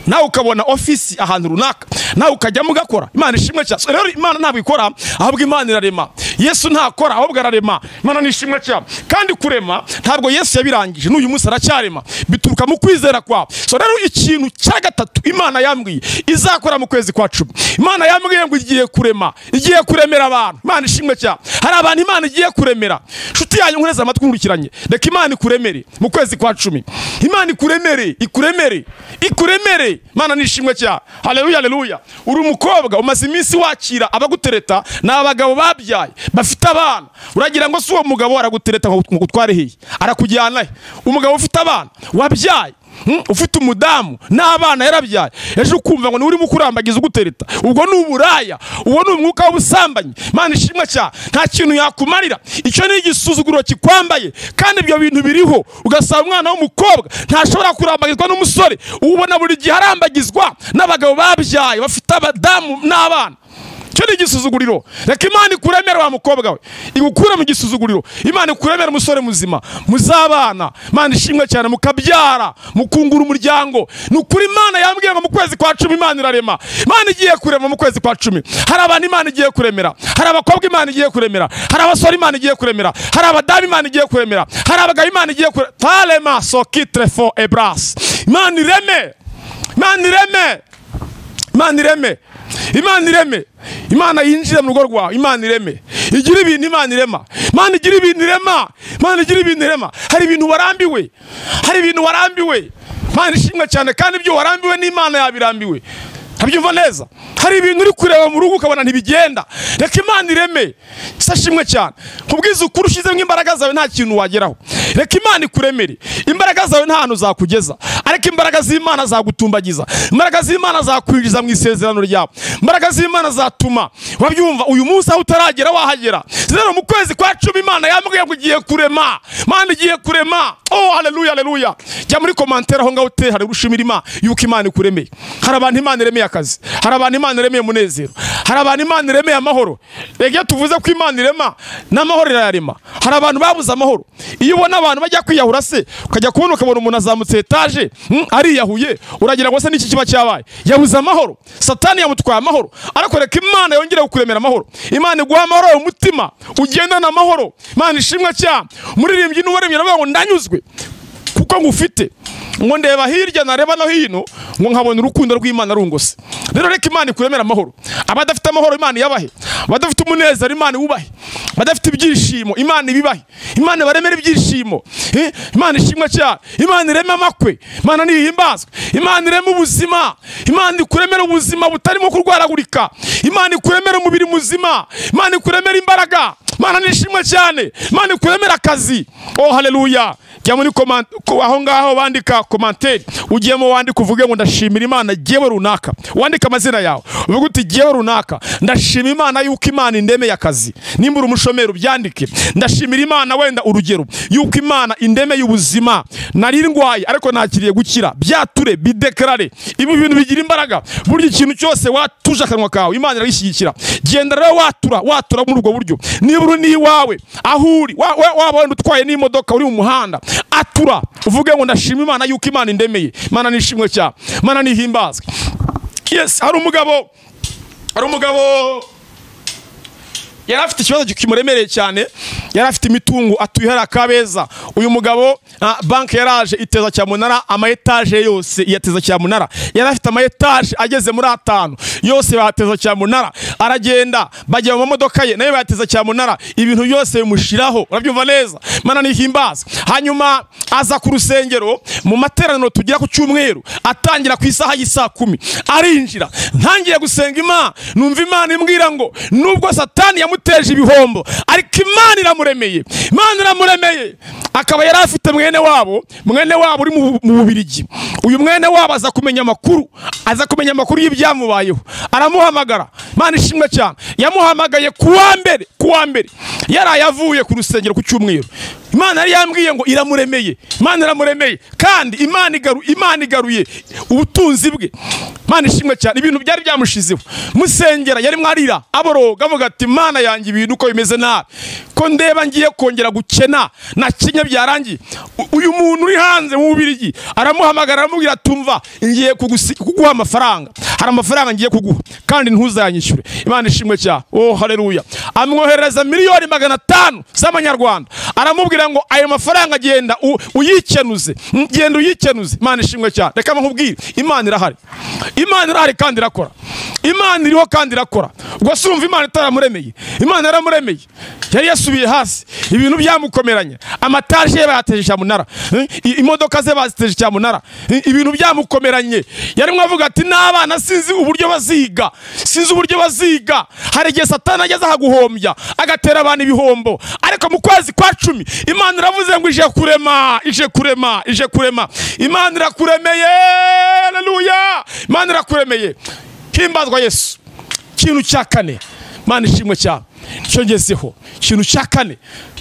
nawe ukabona ofisi ahantu runaka, nawe ukajyamo ugakora. Imana ishimwe cyane. Rero Imana ntabwo ikora, ahubwo Imana irarema. Yesu ntakora ahubwo ararema. Imana nishimwe cyane. Kandi kurema ntabwo Yesu yabirangije, n'uyu munsi aracyarema, bituruka mu kwizera kwawe. So rero ikintu cya gatatu Imana yambwiye izakora mu kwezi kwa 10, Imana yambwiye ngo igiye kurema, igiye kuremera abantu. Imana ishimwe cyane. Hari abantu Imana igiye kuremera. Nshuti yanyu nkureza amatwi nkurikiranye, reka Imana ikuremere mu kwezi kwa 10. Imana ikuremere, ikuremere. Imana nishimwe cyane. Haleluya, haleluya. Uri umukobwa umaze iminsi wakira abagutereta n'abagabo babyaye bafite abana, uragira ngo si uwo mugabo aragutereta ngo gutware hehe, arakujyana he? Umugabo ufite abana wabyaye, ufite umudamu n'abana yarabyaye, ejo ukumva ngo ni urimo kurambagiza ugutereta, ubwo ni uburaya, uwo ni umwuka w'ubusambanyi. Imana ishimwe cyane. Nta kintu yakumarira, icyo ni igisuzuguro kikwambaye, kandi ibyo bintu biriho. Ugasaba umwana w'umukobwa ntashobora kurambagizwa n'umusore, ubona buri gihe arambagizwa n'abagabo babyaye bafite abadamu n'abana. Cyo ni igisuzuguriro. Reka Imana ikuremera wa mukobwa we, igukura mu gisuzuguriro. Imana ikuremera umusore muzima, muzabana. Imana ishimwe cyane, mukabyara, mukungura umuryango. Nukuri Imana yambwiye ngo mu kwezi kwa 10 Imana irarema. Imana igiye kurema mu kwezi kwa 10. Hari abantu Imana igiye kuremera, hari abakobwa Imana igiye kuremera, hari abasore Imana igiye kuremera, hari abadamu Imana igiye kuremera, hari abagabo Imana igiye kuremera. Talema sokitre fo ebras. Imana ireme, Imana ireme, Imana ireme, Imana ireme. Imana yinjire mu rugo rwawe, Imana ireme. Igira ibintu Imana irema. Imana igira ibintu irema. Imana igira ibintu irema. Hari ibintu warambiwe, hari ibintu warambiwe. Imana ishimwe cyane, kandi ibyo warambiwe n'Imana yabirambiwe. Habyumva neza. Hari ibintu uri kureba mu rugo ukabona ntibigenda, reka Imana ireme. Sashimwe cyane. Kubwiza ukuri ushizemo imbaraga zawe nta kintu wageraho. Reka Imana ikuremere. Imbaraga zawe nta hantu zakugeza, ariko imbaraga z'Imana zagutumbagiza. Imbaraga z'Imana zakwinjiza mu isezerano ryawe. Imbaraga z'Imana zatuma wabyumva uyu munsi aho utaragera wahagera. Rero mu kwezi kwa 10 Imana yambwiye ngo igiye kurema. Imana igiye kurema. Oh haleluya, haleluya. Jya muri commentaire aho ngaho utere hari gushimira Imana yuko Imana ikuremeye. Hari abantu Imana iremeye akazi, hari abantu Imana iremeye umunezero, hari abantu Imana iremeye amahoro. Rege tuvuze ko Imana irema n'amahoro irayarema. Hari abantu babuze amahoro. Iyo ubona abantu bajya kwiyahura se, ukajya kubona ukabona umuntu azamutse etaje ariyahuye, uragira ngo se n'iki kiba cyabaye, yabuze amahoro. Satani yamutwaye amahoro. Ariko reka Imana yongere kukuremera amahoro. Imana iguha amahoro mu mutima, ugendana amahoro. Imana ishimwe cyane. Umuririmbyi n'uwaremye aravuga ngo ndanyuzwe kuko ngufite, ngo ndeba hirya nareba no hino, ngo nkabona urukundo rw'Imana rungose. Rero reka Imana ikuremera amahoro. Abadafite amahoro Imana yabahe, abadafite umunezero Imana ubahe, abadafite ibyishimo Imana ibibahe. Imana baremera ibyishimo. Imana ishimwe cyane. Imana ireme amakwe, Imana nihimbazwe. Imana ireme ubuzima, Imana ikuremera ubuzima butarimo kurwaragurika. Imana ikuremera umubiri muzima, Imana ikuremera imbaraga. Imana nishimwe cyane. Imana ikuremera akazi. Oh haleluya. Jya muri aho ngaho bandika commentaire, ugiyemo wandika uvuge ngo ndashimira Imana giyewe runaka. Wandika amazina yawe uvuga uti giyewe runaka, ndashimira Imana yuko Imana indemeye akazi. Nimba uri umushomeri ubyandike, ndashimira Imana wenda urugero yuko Imana indemeye ubuzima, nari ndwaye ariko nakiriye gukira. Byature bidekarare. Ibi bintu bigira imbaraga. Burya ikintu cyose watuje akanwa kawe Imana irayishyigikira. Genda rero watura muri ubwo buryo. Niba uri ni wawe ahuri waba wenda utwaye n'imodoka uri mu muhanda, atura uvuge ngo ndashima Imana yuko Imana indemeye. Imana nishimwe cyane, Imana nihimbazwe. Yes, hari umugabo yari afite ikibazo kimuremereye cyane. Yari afite imitungo atuye hari Kabeza. Uyu mugabo banki yaraje iteza cyamunara, ama etage yose yateza cyamunara. Yari afite ama etage ageze muri 5 yose bateza cyamunara. Aragenda bajya mu modoka ye nayo bateza cyamunara. Ibintu byose bimushiraho. Urabyumva neza? Imana nihimbaza. Hanyuma aza ku rusengero mu materaniro tugira ku cyumweru, atangira ku isaha y'isa 10. Arinjira, ntangiye gusenga Imana, numva Imana imbwira ngo nubwo Satani yamuteje ibihombo, ariko Imana iramuremeye. Imana iramuremeye. Akaba yari afite mwene wabo uri mu Bubiligi. Uyu mwene wabo aza kumenya amakuru y'ibyamubayeho. Aramuhamagara. Imana ishimwe cyane. Yamuhamagaye kuwa mbere yarayavuye ku rusengero ku cyumweru. Imana yari yambwiye ngo iramuremeye, Imana iramuremeye, kandi Imana igaruye ubutunzi bwe. Imana ishimwe cyane. Ibintu byari byamushizeho, musengera yari mwarira aboroga avuga ati Imana yanjye ibintu uko bimeze nabi, ko ndeba ngiye kongera gukena na kinya byarangiye. Uyu muntu uri hanze mu Bubiligi aramuhamagara aramubwira atumva ngiye kuguha amafaranga, hari amafaranga ngiye kuguha kandi ntuzayanyishyure. Imana ishimwe cyane. Oh haleluya. Amwohereza miliyoni 500 z'amanyarwanda, aramubwira ngo ayo mafaranga genda uyikenuze, genda uyikenuze. Imana ishimwe cyane. Reka nkubwire, Imana irahari, Imana irahari kandi irakora, Imana iriho kandi irakora. Ubwo surumva Imana itaramuremeye, Imana yaramuremeye. Yari yasubiye hasi, ibintu byamukomeranye, amataje ye bayateje cyamunara, imodoka ze baziteje cyamunara, ibintu byamukomeranye. Yari mwavuga ati n'abana sinzi uburyo baziga, sinzi uburyo baziga. Hari igihe Satani ageze ahaguhombya agatera abantu ibihombo, ariko mu kwezi kwa 10 Imana iravuze ngo ije kurema, ije kurema, ije kurema. Imana irakuremeye. Haleluya. Imana irakuremeye. Himbazwa Yesu. Kintu cya kane, Imana ishimwe cyane, cyongezeho kintu cya kane,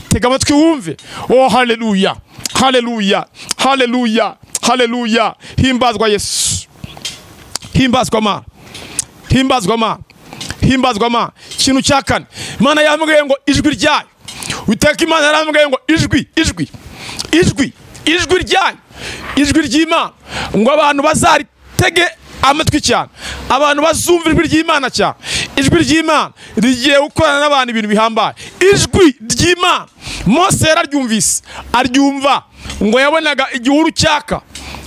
tega amatwi wumve. Oh haleluya, haleluya, haleluya, haleluya. Himbazwa Yesu, himbazwa ma, himbazwa ma, himbazwa ma. Kintu cya kane, Imana yambwiye ngo ijwi ryayo, Uwiteka Imana yarambwiye ngo ijwi ryayo, ijwi ry'Imana, ngo abantu bazaritege amatwi cyane, abantu bazumva ijwi ry'Imana cyane. Ijwi ry'Imana rigiye gukorana n'abantu ibintu bihambaye. Ijwi ry'Imana Mose yararyumvise, aryumva ngo yabonaga igihuru cyaka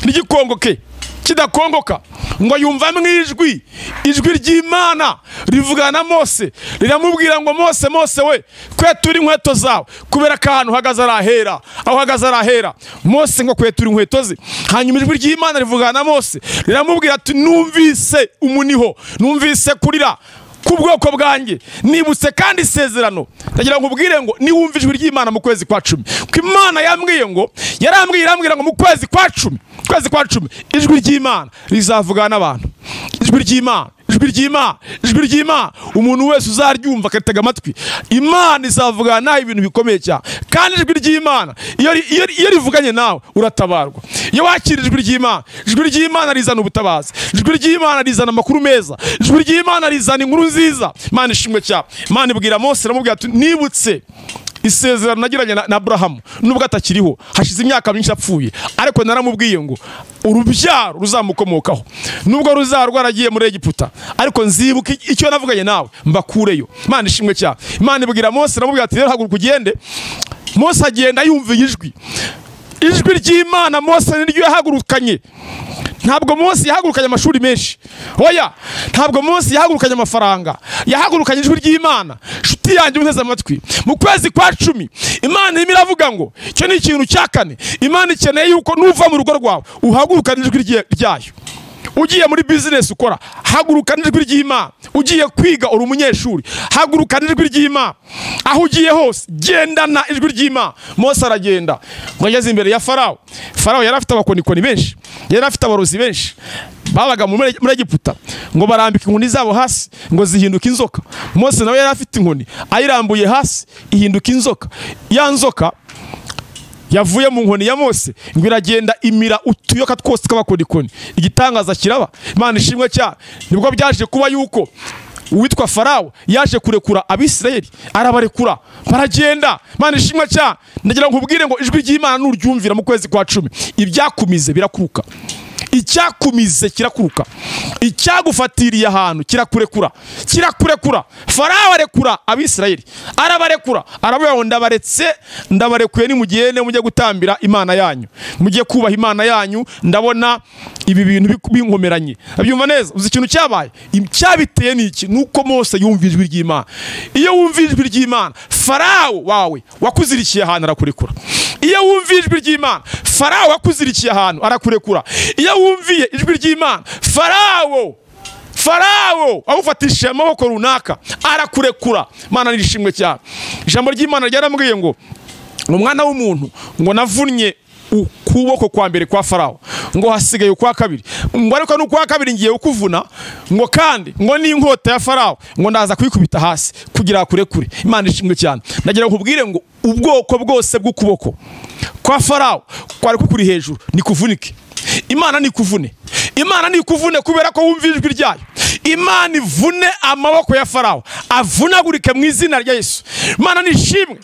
n'igikongoke kidakongoka, ngo yumva mwijwi, ijwi ry'Imana rivugana na Mose, riramubwira ngo Mose, Mose we, kwetura inkweto zawe kubera akantu hagaze arahera, aho hagaze arahera. Mose ngo kwetura inkweto ze. Hanyuma ijwi ry'Imana rivugana na Mose, riramubwira ati numvise umuniho, numvise kurira kubwoko bwanjye, nibutse kandi isezerano. Ndagira ngo ubwire ngo niwumva ijwi ry'Imana mu kwezi kwa 10, ko Imana yambwiye ngo yarambwira ngo mu kwezi kwa 10, kwezi kwa 10 ijwi ry'Imana rizavugana n'abantu. Ijwi ry'Imana, ijwi ry'Imana, ijwi ry'Imana, umuntu wese uzaryumva akatega amatwi, Imana izavugana nawe ibintu bikomeye cyane. Kandi ijwi ry'Imana iyo rivuganye nawe uratabarwa. Iyo wakira ijwi ry'Imana, ijwi ry'Imana rizana ubutabazi, ijwi ry'Imana rizana amakuru meza, ijwi ry'Imana rizana inkuru nziza. Imana ishimwe cyane. Imana ibwira Mose, aramubwira ati nibutse isezerano nagiranye na Abrahamu, nubwo atakiriho, hashize imyaka myinshi apfuye, ariko naramubwiye ngo urubyaro ruzamukomokaho, nubwo ruzaba rwaragiye muri Egiputa, ariko nzibuka icyo navuganye nawe mbakureyo. Imana ishimwe cyane. Imana ibwira Mose, aramubwira ati rero haguruka ugende. Mose agenda yumva ijwi ry'Imana. Mose niryo yahagurukanye. Ntabwo Mose yahagurukanye amashuri menshi, oya, ntabwo Mose yahagurukanye amafaranga, yahagurukanye ijwi ry'Imana. Shuti yanjye unteze amatwi, mu kwezi kwa 10 Imana irimo iravuga ngo icyo ni ikintu cya kane. Imana ikeneye yuko nuva mu rugo rwawe uhagurukanye ijwi ryayo. Ugiye muri business ukora, hagurukana ijwi ry'Imana. Ugiye kwiga uri umunyeshuri, hagurukana ijwi ry'Imana. Aho ugiye hose gendana ijwi ry'Imana. Mose aragenda ngo ageze imbere ya Farawo. Farawo yari afite abakonikoni benshi, yari afite abarozi benshi, babaga muri Egiputa, ngo barambika inkoni zabo hasi ngo zihinduka inzoka. Mose nawe yari afite inkoni, ayirambuye hasi ihinduka inzoka. Ya nzoka yavuye mu nkoni ya Mose ngo iragenda imira utuyoka twose tw'abakonikoni. Igitangaza kiraba. Imana ishimwe cyane. Nibwo byaje kuba yuko uwitwa Farawo yaje kurekura Abisirayeli, arabarekura baragenda. Imana ishimwe cyane. Ndagira ngo ubwire ngo ijwi ry'Imana nuryumvira mu kwezi kwa 10, ibyakumize birakuruka, icyakumize kirakuruka, icyagufatiriye ahantu kirakurekura, kirakurekura. Farawo arekura Abisirayeli, arabarekura, aravuga ngo ndabarekuye, nimugende mujye gutambira Imana yanyu, mujye kubaha Imana yanyu, ndabona ibi bintu binkomeranye. Abyumva neza. Uzi ikintu cyabaye, cyabiteye niki? Nuko Mose yumva ijwi ry'Imana. Iyo wumva ijwi ry'Imana, Farawo wawe wakuzirikiye ahantu arakurekura. Iyo wumviye ijwi ry'Imana, Farawo wakuzirikiye ahantu arakurekura. Iyo wumviye ijwi ry'Imana, Farawo awufatishije amaboko runaka arakurekura. Imana nishimwe cyane. Ijambo ry'Imana ryaramubwiye ngo umwana w'umuntu, ngo navunnye ukuboko kwa mbere kwa Farawo, ngo hasigaye ukwa kabiri, ngo ariko n'ukwa kabiri ngiye ukuvuna, ngo kandi ngo n'inkota ya Farawo ngo ndaza kuyikubita hasi kugira kurekure. Imana ishimwe cyane. Ndagira nkubwire ngo ubwoko bwose bw'ukuboko kwa Farawo kwari kukuri hejuru ni kuvunike. Imana ni kuvune, Imana ni kuvune kubera ko wumva ijwi ryayo. Imana ivune amaboko ya Farawo, avunagurike mu izina rya Yesu. Imana nishimwe,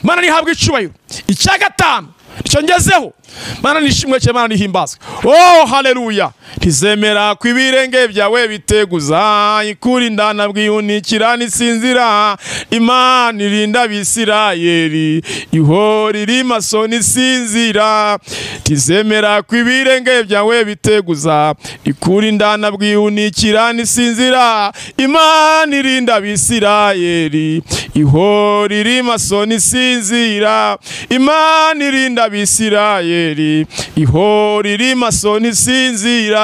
Imana nihabwe icubahiro. Icya gatanu icyo ngezeho, Imana nishimwe cyane, Imana nihimbazwe. Oh haleluya. Ntizemera ko ibirenge byawe biteguza, ikuri ndana bwiyunikira nisinzira. Imana irinda Abisirayeli, ihora iri maso nisinzira. Ntizemera ko ibirenge byawe biteguza, ikuri ndana bwiyunikira nisinzira. Imana irinda Abisirayeli, ihora iri maso nisinzira. Imana irinda Abisirayeli, ihora iri maso nisinzira.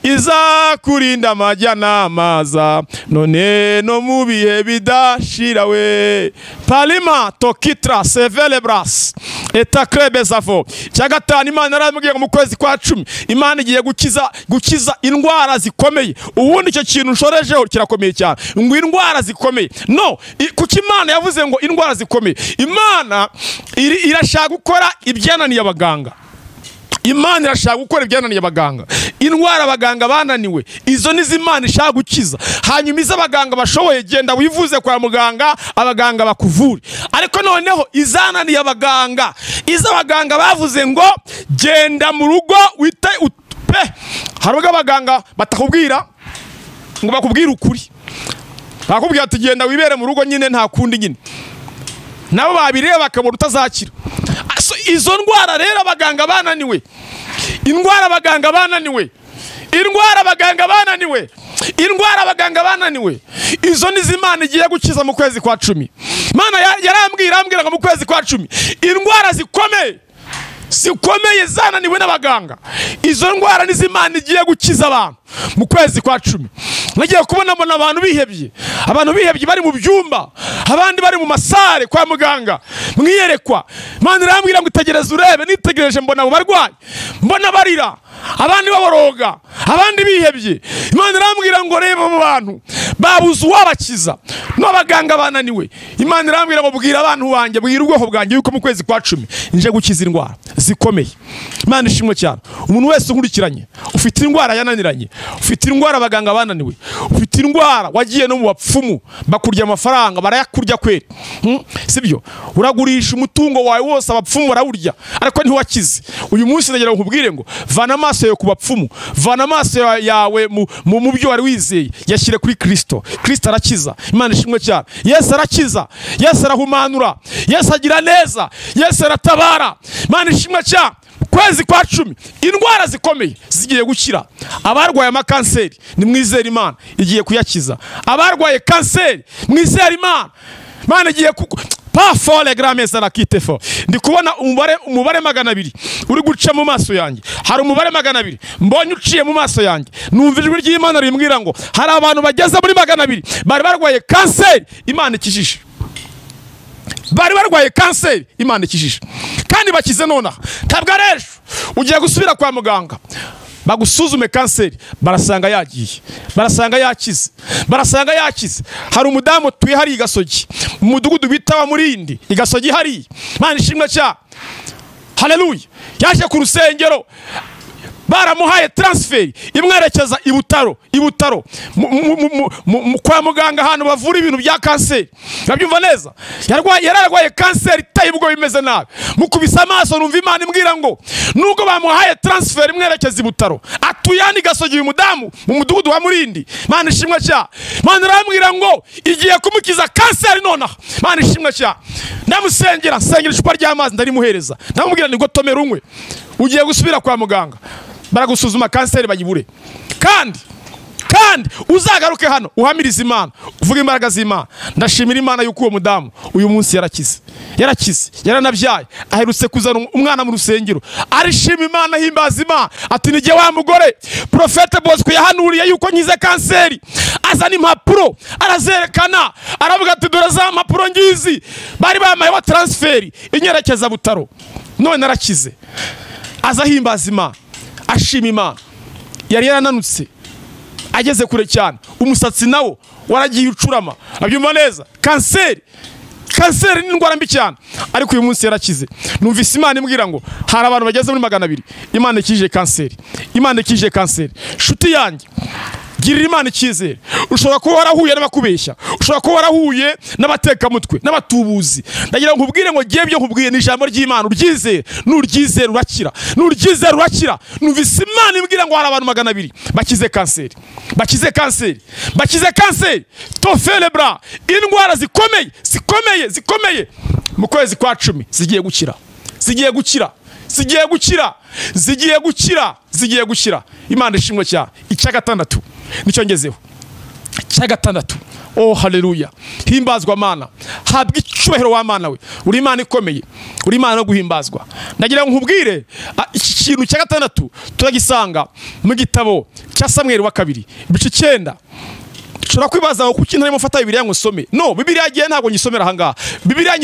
Iza kurinda amajya n'amaza, none no mu bihe bidashirawe. Palima tokitra sevelebras etakrebezavo. Cyagatanu, Imana yaramubwiye mu kwezi kwa 10 Imana igiye gukiza indwara zikomeye. Ubundi icyo kintu nshorejeho kirakomeye cyane, ngo indwara zikomeye. No, kuki Imana yavuze ngo indwara zikomeye? Imana irashaka gukora ibyananiye abaganga. Imana irashaka gukora ibyananiye abaganga. Indwara abaganga bananiwe, izo nizo Imana ishaka gukiza. Hanyuma izo abaganga bashoboye, genda wivuze kwa muganga, abaganga bakuvure. Ariko noneho izananiye abaganga, izo abaganga bavuze ngo genda mu rugo wite pe. Harubwo abaganga batakubwira ngo bakubwire ukuri, bakubwira ati genda wibere mu rugo nyine nta kundi nyine, nabo babireba bakabona utazakira. Izo ndwara rero abaganga bananiwe, indwara abaganga bananiwe, indwara abaganga bananiwe, indwara abaganga bananiwe, izo nizo Imana igiye gukiza mu kwezi kwa 10. Imana yarambwira ngo mu kwezi kwa 10 indwara zikomeye zananiwe n'abaganga, izo ndwara nizo Imana igiye gukiza abantu mu kwezi kwa 10. Nagiye kubona mbona abantu bihebye, bari mu byumba, abandi bari mu masare kwa muganga mwiyerekwa. Imana irambwira ngo itegereze urebe. Nitegereje mbona abo barwayi, mbona barira, abandi baboroga, abandi bihebye. Imana irambwira ngo reba abo bantu babuze uwabakiza, n'abaganga bananiwe. Imana irambwira ngo bwira abantu banjye, bwira ubwoko bwanjye yuko mu kwezi kwa 10 nje gukiza indwara zikomeye. Imana ishimwe cyane. Umuntu wese unkurikiranye ufite indwara yananiranye, ufite indwara abaganga bananiwe, ufite indwara wagiye no mu bapfumu bakurya amafaranga barayakurya kweri, sibyo? Uragurisha umutungo wawe wose abapfumu barawurya ariko ntiwakize. Uyu munsi nagira nkubwire ngo vana amaso yawe ku bapfumu, vana amaso yawe mu byo wari wizeye, yashyire kuri Kristo. Kristo arakiza. Imana ishimwe cyane. Yesu arakiza, Yesu arahumanura, Yesu agira neza, Yesu aratabara. Imana ishimwe cyane. Kwezi kwa 10 indwara zikomeye zigiye gukira. Abarwaye amakanseri ni mwizera Imana igiye kuyakiza. Abarwaye kanseri mwizera Imana, Imana igiye pa fole grameza na kitefo. Ndi kubona umubare 200 uri guca mu maso yanjye. Hari umubare 200 mbonye uciye mu maso yanjye. Numva ijwi ry'Imana rimbwira ngo hari abantu bageze muri 200 bari barwaye kanseri, Imana ikijishe. Bari barwaye kanseri, Imana ikijishe kandi bakize nonaha. Ntabwo arejo ugiye gusubira kwa muganga bagusuzume kanseri, barasanga yagiye, barasanga yakize. Hari umudamu tuye hari Igasogi, mu mudugudu bita wa Murindi, Igasogi hari. Imana ishimwe cyane. Haleluya. Yaje ku rusengero, baramuhaye transfer imwerekeza ibutaro kwa muganga hano bavura ibintu bya kanseri. Nabyumva neza. Yararwaye kanseri tayibwo bimeze nabi. Mukubisa amaso numva Imana imbwira ngo nuko bamuhaye transfer imwerekeza ibutaro, atuyani Igasogi uyu mudamu mu mudugudu wa Murindi. Imana ishimwe cya. Imana irambwira ngo igiye kumukiza kanseri nonaha. Imana ishimwe cya. Ndamusengera, nsengera icupa ry'amazi ndarimuhereza. Ndamubwira ngo tomera unywe. Ugiye gusubira kwa muganga baragusuzuma kanseri bayibure. Kandi uzagaruke hano uhamiriza Imana, uvuga imbaraga z'Imana. Ndashimira Imana yuko uwo mudamu uyu munsi yarakize, yaranabyaye, aherutse kuzana umwana mu rusengero. Arishima Imana, himbaza Imana, ati nige wa mugore Profete Bosco yahanuriye yuko nkize kanseri. Azana impapuro arazerekana, aravuga ati dore za mpapuro ngizi bari bamaye wa transfer inyerekeza butaro, none narakize. aza ahimbaza Imana, ashima Imana. Yari yarananutse ageze kure cyane, umusatsi nawo waragiye ucurama, abyumva neza. Kanseri ni indwara mbi cyane, ariko uyu munsi yarakize. Numvise Imana imbwira ngo hari abantu bageze muri 200 Imana ikije kanseri, Imana ikije kanseri. Shuti yanjye, girira Imana icyizere. Ushobora kuba warahuye n'abakubeshya, ushobora kuba warahuye n'abatekamutwe n'abatubuzi. Ndagira ngo nkubwire ngo giye byo nkubwiye ni ijambo ry'Imana, uryizere. Nuryizere urakira, nuryizere urakira. Numvise Imana imbwira ngo hari abantu 200 bakize kanseri, bakize kanseri, bakize kanseri. Tofele bra, indwara zikomeye mu kwezi kwa 10 zigiye gukira, zigiye gukira, zigiye gukira, zigiye gukira, zigiye gukira. Imana ishimwe cyane. Icya gatandatu nicyo ngezeho, icya gatandatu. Oh haleluya, himbazwa Mana, habwa icyubahiro wa Mana we. Uri Imana ikomeye, uri Imana no guhimbazwa. Ndagira ngo nkubwire iki kintu cya gatandatu turagisanga mu gitabo cya Samweli wa 2 ibice 9. Ushobora kwibaza ngo kuki ntarimo mfata Bibiliya ngo nsome. No, Bibiliya agiye ntabwo nyisomera ahangaha. Bibiliya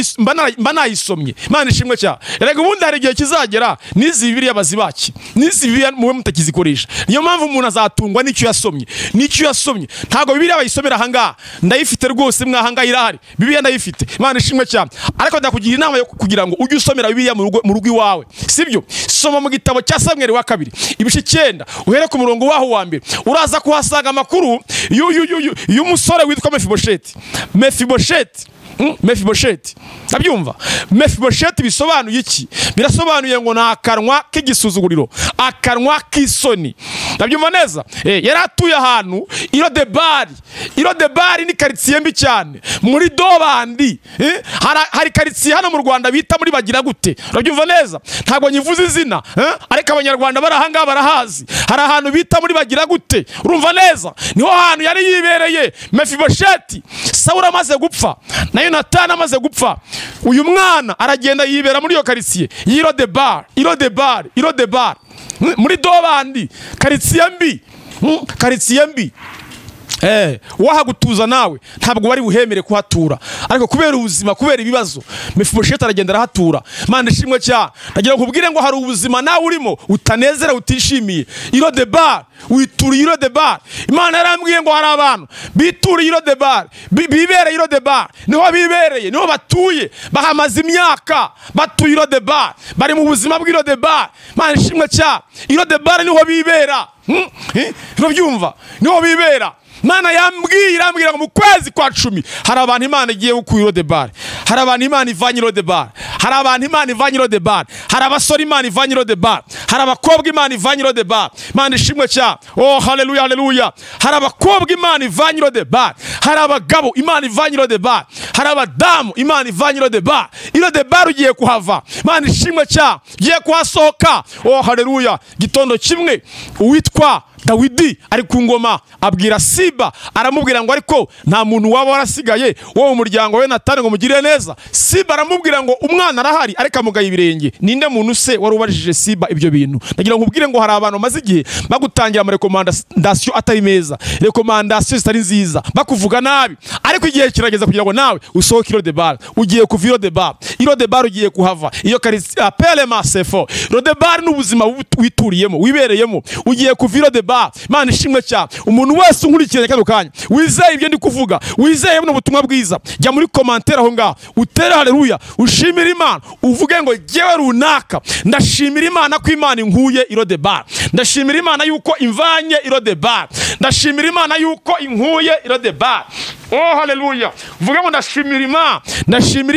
mba nayisomye. Imana ishimwe cyane. Erega ubundi hari igihe kizagera nizi Bibiliya bazibaki, nizi Bibiliya muwe mutakizikoresha. Niyo mpamvu umuntu azatungwa n'icyo yasomye, n'icyo yasomye. Ntabwo Bibiliya bayisomera ahangaha. Ndayifite rwose mwahangaha irahari, Bibiliya ndayifite. Imana ishimwe cyane. Ariko ndakugira inama yo kugira ngo ujye usomera Bibiliya mu rugo iwawe, sibyo? Soma mu gitabo cya Samweli wa 2 ibice 9 uhere ku murongo waho wa mbere. Uraza kuhasanga amakuru y'umusore witwa Mefibosheti. Abyumva? Mefibosheti bisobanuye iki? Birasobanuye ngo nakanwa k'igisuzuguriro, akanwa k'isoni. Abyumva neza? Yari atuye ahantu Irodebari ni quartier mbi cyane muri Dobandi. Hari quartier hano mu Rwanda bita muri bagira gute? Abyumva neza? Ntabwo nyivuze izina, ariko abanyarwanda barahanga barahazi. Hari ahantu bita muri bagira gute? Urumva neza? Niho ahantu yari yibereye Mefibosheti. Sawuli amaze gupfa, na Yonatani amaze gupfa, uyu mwana aragenda yibera muri iyo quartier Irodebari muri Dobandi, quartier mbi. Wahagutuza nawe ntabwo bari buhemere kuhatura, ariko kubera ubuzima, kubera ibibazo, Mefibosheti aragenda arahatura. Imana ishimwe cyane. Ndagira ngo nkubwire ngo hari ubuzima nawe urimo utanezera, utishimiye. Irodebari, wituriye Irodebari. Imana yarambwiye ngo hari abantu bituriye Irodebari, bibereye Irodebari, niho bibereye, niho batuye, bahamaze imyaka batuye Irodebari, bari mu buzima bw'Irodebari. Imana ishimwe cyane. Irodebari niho bibera, urabyumva? Niho bibera. Mana irambwira ngo mu kwezi kwa 10 hari abantu Imana igiye gukura Irodebari, hari abantu Imana ivanye Irodebari, hari abantu Imana ivanye Irodebari, hari abasore Imana ivanye Irodebari, hari abakobwa Imana ivanye Irodebari. Imana ishimwe cyane. Oh haleluya, haleluya. Hari abakobwa Imana ivanye Irodebari, hari abagabo Imana ivanye Irodebari, hari abadamu Imana ivanye Irodebari. Irodebari ugiye kuhava. Imana ishimwe cyane, ugiye kuhasohoka. Oh haleluya. Gitondo kimwe uwitwa Dawidi ari ku ngoma abwira Siba, aramubwira ngo ariko nta muntu waba warasigaye wo mu muryango we Natani ngo mugire neza. Siba aramubwira ngo umwana arahari ariko amugaye ibirenge. Ninde muntu se wari ubajije Siba ibyo bintu? Nagira ngo nkubwire ngo hari abantu maze igihe bagutangira ama recommandation atari meza, recommandation zitari nziza, bakuvuga nabi, ariko igihe kirageza kugira ngo nawe usohoke Irodebari. Ugiye kuva Irodebari ugiye kuhava. Iyo karisi appelle masefo. Irodebari n'ubuzima wituriyemo, wibereyemo, ugiye kuva Irodebari. Imana ishimwe cyane. Umuntu wese unkurikiranye kano kanya wizeye ibyo ndi kuvuga, wizeye buno butumwa bwiza, jya muri commentaire aho ngaho utere haleluya, ushimira Imana, uvuge ngo jewe runaka ndashimira Imana ko Imana inkuye Irodebari, ndashimira Imana yuko imvanye Irodebari, ndashimira Imana yuko inkuye Irodebari. Oh haleluya. Uvuge ngo ndashimira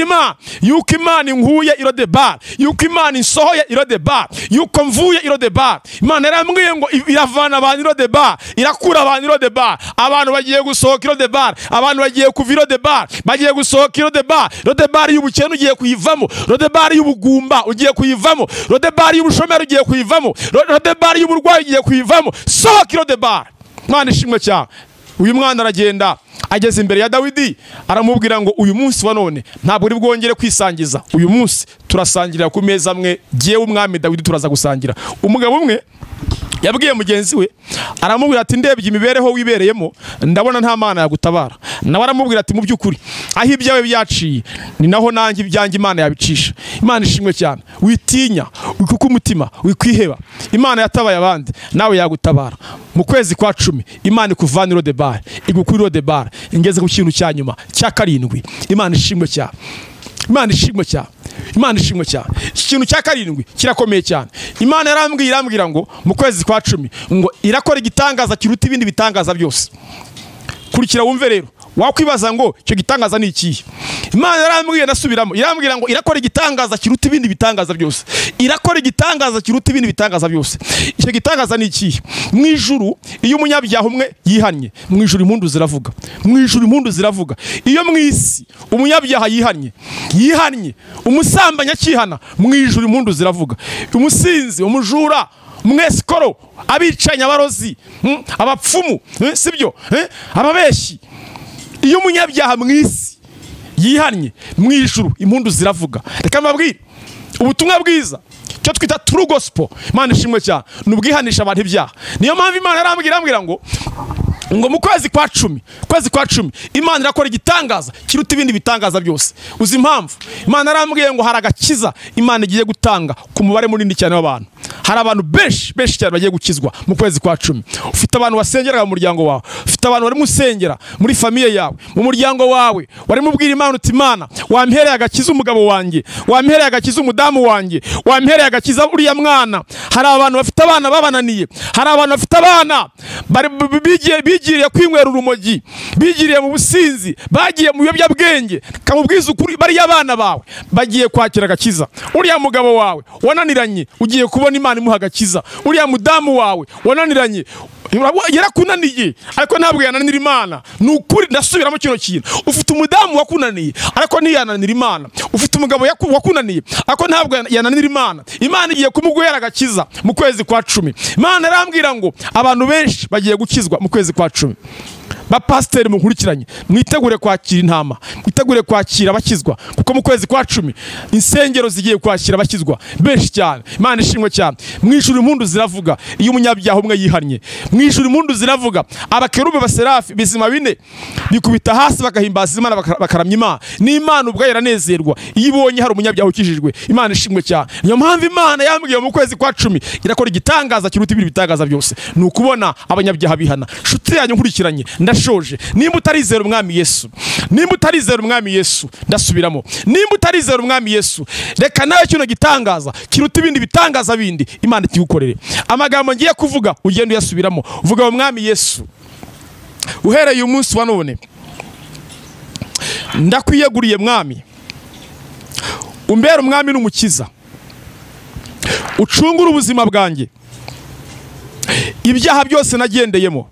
Imana yuko Imana inkuye Irodebari, yuko Imana insohoye Irodebari, yuko mvuye Irodebari. Imana yarambwiye ngo iravana abantu Irodebari, irakura abantu Irodebari. Abantu bagiye gusohoka Irodebari, abantu bagiye kuva Irodebari, bagiye gusohoka Irodebari. Irodebari y'ubukene ugiye kuyivamo, Irodebari y'ubugumba ugiye kuyivamo, Irodebari y'ubushomeri ugiye kuyivamo, Irodebari y'uburwayi ugiye kuyivamo. Sohoka Irodebari. Imana ishimwe cyane. Uyu mwana aragenda ageze imbere ya Dawidi, aramubwira ngo uyu munsi wa none ntabwo uri bwongere kwisangiza, uyu munsi turasangirira ku meza amwe, giye umwami Dawidi turaza gusangira. Umugabo umwe yabwiye mugenzi we aramubwira ati ndebye imibereho wibereyemo ndabona nta mana yagutabara. Nawe aramubwira ati mu by'ukuri aho ibyawe byaciye ni naho nanjye ibyanjye Imana yabicisha. Imana ishimwe cyane. Witinya, wikuka umutima, wikwiheba. Imana yatabaye abandi, nawe yagutabara. Mu kwezi kwa 10 Imana ikuvanira de bar, igukurira de bar, ingeze ku kintu cya nyuma cya 7. Imana ishimwe cyane. Imana ishimwe cyane. Imana ishimwe cyane. Ikintu cya 7 kirakomeye cyane. Imana irambwira ngo mu kwezi kwa 10 ngo irakora igitangaza kiruta ibindi bitangaza byose. Kurikira wumve rero, wakwibaza ngo icyo gitangaza ni ikihe? Imana yarambwiye nasubiramo, irambwira ngo irakora igitangaza kiruta ibindi bitangaza byose. Irakora igitangaza kiruta ibindi bitangaza byose. Icyo gitangaza ni ikihe? Mu ijuru iyo umunyabyaha umwe yihannye, mu ijuru impundu ziravuga. Mu ijuru impundu ziravuga. Iyo mu isi umunyabyaha yihannye, umusambanya akihana, mu ijuru impundu ziravuga. Umusinzi, umujura, umwesikoro, abicanya, abarozi, abapfumu, sibyo, ababeshyi. Iyo umunyabyaha mu isi yihannye, mu ijuru impundu ziravuga. Reka mbabwire ubutumwa bwiza cyo twita true gospel. Imana ishimwe cyane, nubwihanisha abantu ibyaha. Niyo mpamvu Imana yarambwira ngo mu kwezi kwa 10 Imana irakora igitangaza kiruta ibindi bitangaza byose. Uzi impamvu? Imana yarambwiye ngo hari agakiza Imana igiye gutanga ku mubare munini cyane w'abantu. Hari abantu benshi cyane bagiye gukizwa mu kwezi kwa 10. Ufite abantu basengera mu muryango wawe, ufite abantu bari musengera muri famiye yawe, mu muryango wawe, wari mubwira Imana uti Imana wampereye agakiza umugabo wanjye, wampereye agakiza umudamu wanjye, wampereye agakiza uriya mwana. Hari abantu bafite abana babananiye, hari abantu bafite abana bigiriye kwinywera urumogi, bigiriye mu businzi, bagiye mu biyobyabwenge. Kamubwiza ukuri bari abana bawe bagiye kwakira agakiza. Uriya mugabo wawe wananiranye ugiye kubona Imana imuha agakiza. Uriya mudamu wawe wananiranye yarakunaniye ariko ntabwo yananira Imana. Nukuri ndasubiramo kino kintu. Ufite umudamu wakunaniye ariko ntiyananira Imana. Ufite umugabo wakunaniye ariko ntabwo yananira Imana. Imana igiye kumuguhera agakiza mu kwezi kwa 10. Imana arambwira ngo abantu benshi bagiye gukizwa mu kwezi kwa 10. Bapasiteri munkurikiranye, mwitegure kwakira intama, mwitegure kwakira abakizwa, kuko mu kwezi kwa 10 insengero zigiye kwakira abakizwa benshi cyane. Imana ishimwe cyane. Mu ijuru impundu ziravuga iyo umunyabyaha umwe yihannye. Mu ijuru impundu ziravuga, abakerubi baserafi bizima bine bikubita hasi bagahimbaza Imana bakaramya Imana. Ni Imana ubwayo iranezerwa iyo ibonye hari umunyabyaha ukijijwe. Imana ishimwe cyane. Niyo mpamvu Imana yambwiye mu kwezi kwa 10 irakora igitangaza kiruta ibindi bitangaza byose. Ni ukubona abanyabyaha bihana. Nshuti yanyu nkurikiranye, ndashoje. Nimba utarizera umwami Yesu, nimba utarizera umwami Yesu, ndasubiramo, nimba utarizera umwami Yesu, reka nawe kino gitangaza kiruta ibindi bitangaza bindi Imana ikigukorere. Amagambo ngiye kuvuga ugenda uyasubiramo, uvuga mu mwami Yesu, uhereye umunsi wa none ndakwiyeguriye mwami, umbere umwami n'umukiza, ucungura ubuzima bwanjye, ibyaha byose nagendeyemo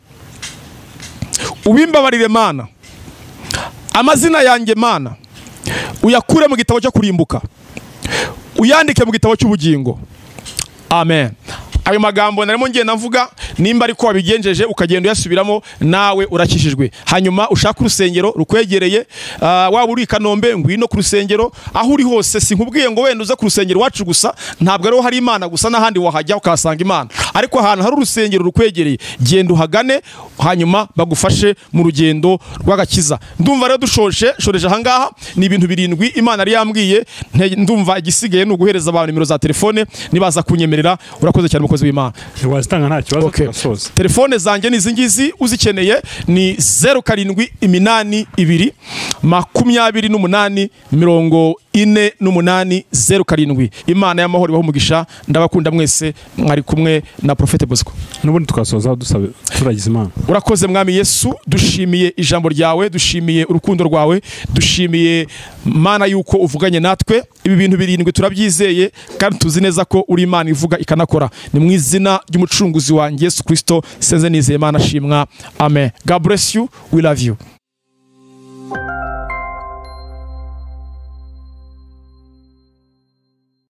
ubimbabarire Mana, amazina yanjye Mana uyakure mu gitabo cyo kurimbuka, uyandike mu gitabo cy'ubugingo. Amen. Ayo magambo narimo ngenda mvuga, nimba ariko wabigenjeje ukagenda uyasubiramo, nawe urakishijwe. Hanyuma ushaka urusengero rukwegereye, waba uri Kanombe ngwino ku rusengero, aho uri hose. Sinkubwiye ngo wenda uze ku rusengero wacu gusa, ntabwo ariho hari Imana gusa, n'ahandi wahajya ukahasanga Imana. Ariko ahantu hari urusengero rukwegereye, genda uhagane, hanyuma bagufashe mu rugendo rw'agakiza. Ndumva rero shoreje ahangaha ni ibintu 7 Imana yari yambwiye. Ndumva igisigaye ni uguhereza abantu nimero za telefone, nibaza kunyemerera. Urakoze cyane mukozi w'Imana. Wazitanga nta kibazo tugasoza. Telefone zanjye ni izingizi, uzikeneye ni 0782 28 48 07. Imana y'amahoro ibaho umugisha. Ndabakunda mwese, mwari kumwe na Prophet Bosco. Nubundi tukasoza dusabe turagize Imana. Urakoze mwami Yesu, dushimiye ijambo ryawe, dushimiye urukundo rwawe, dushimiye Mana yuko uvuganye natwe. Ibi bintu 7 turabyizeye kandi tuzi neza ko uri Imana ivuga ikanakora. Ni mu izina ry'umucunguzi wanjye Yesu Kristo senze nizeye Imana shimwa. Amen. God bless you. We love you.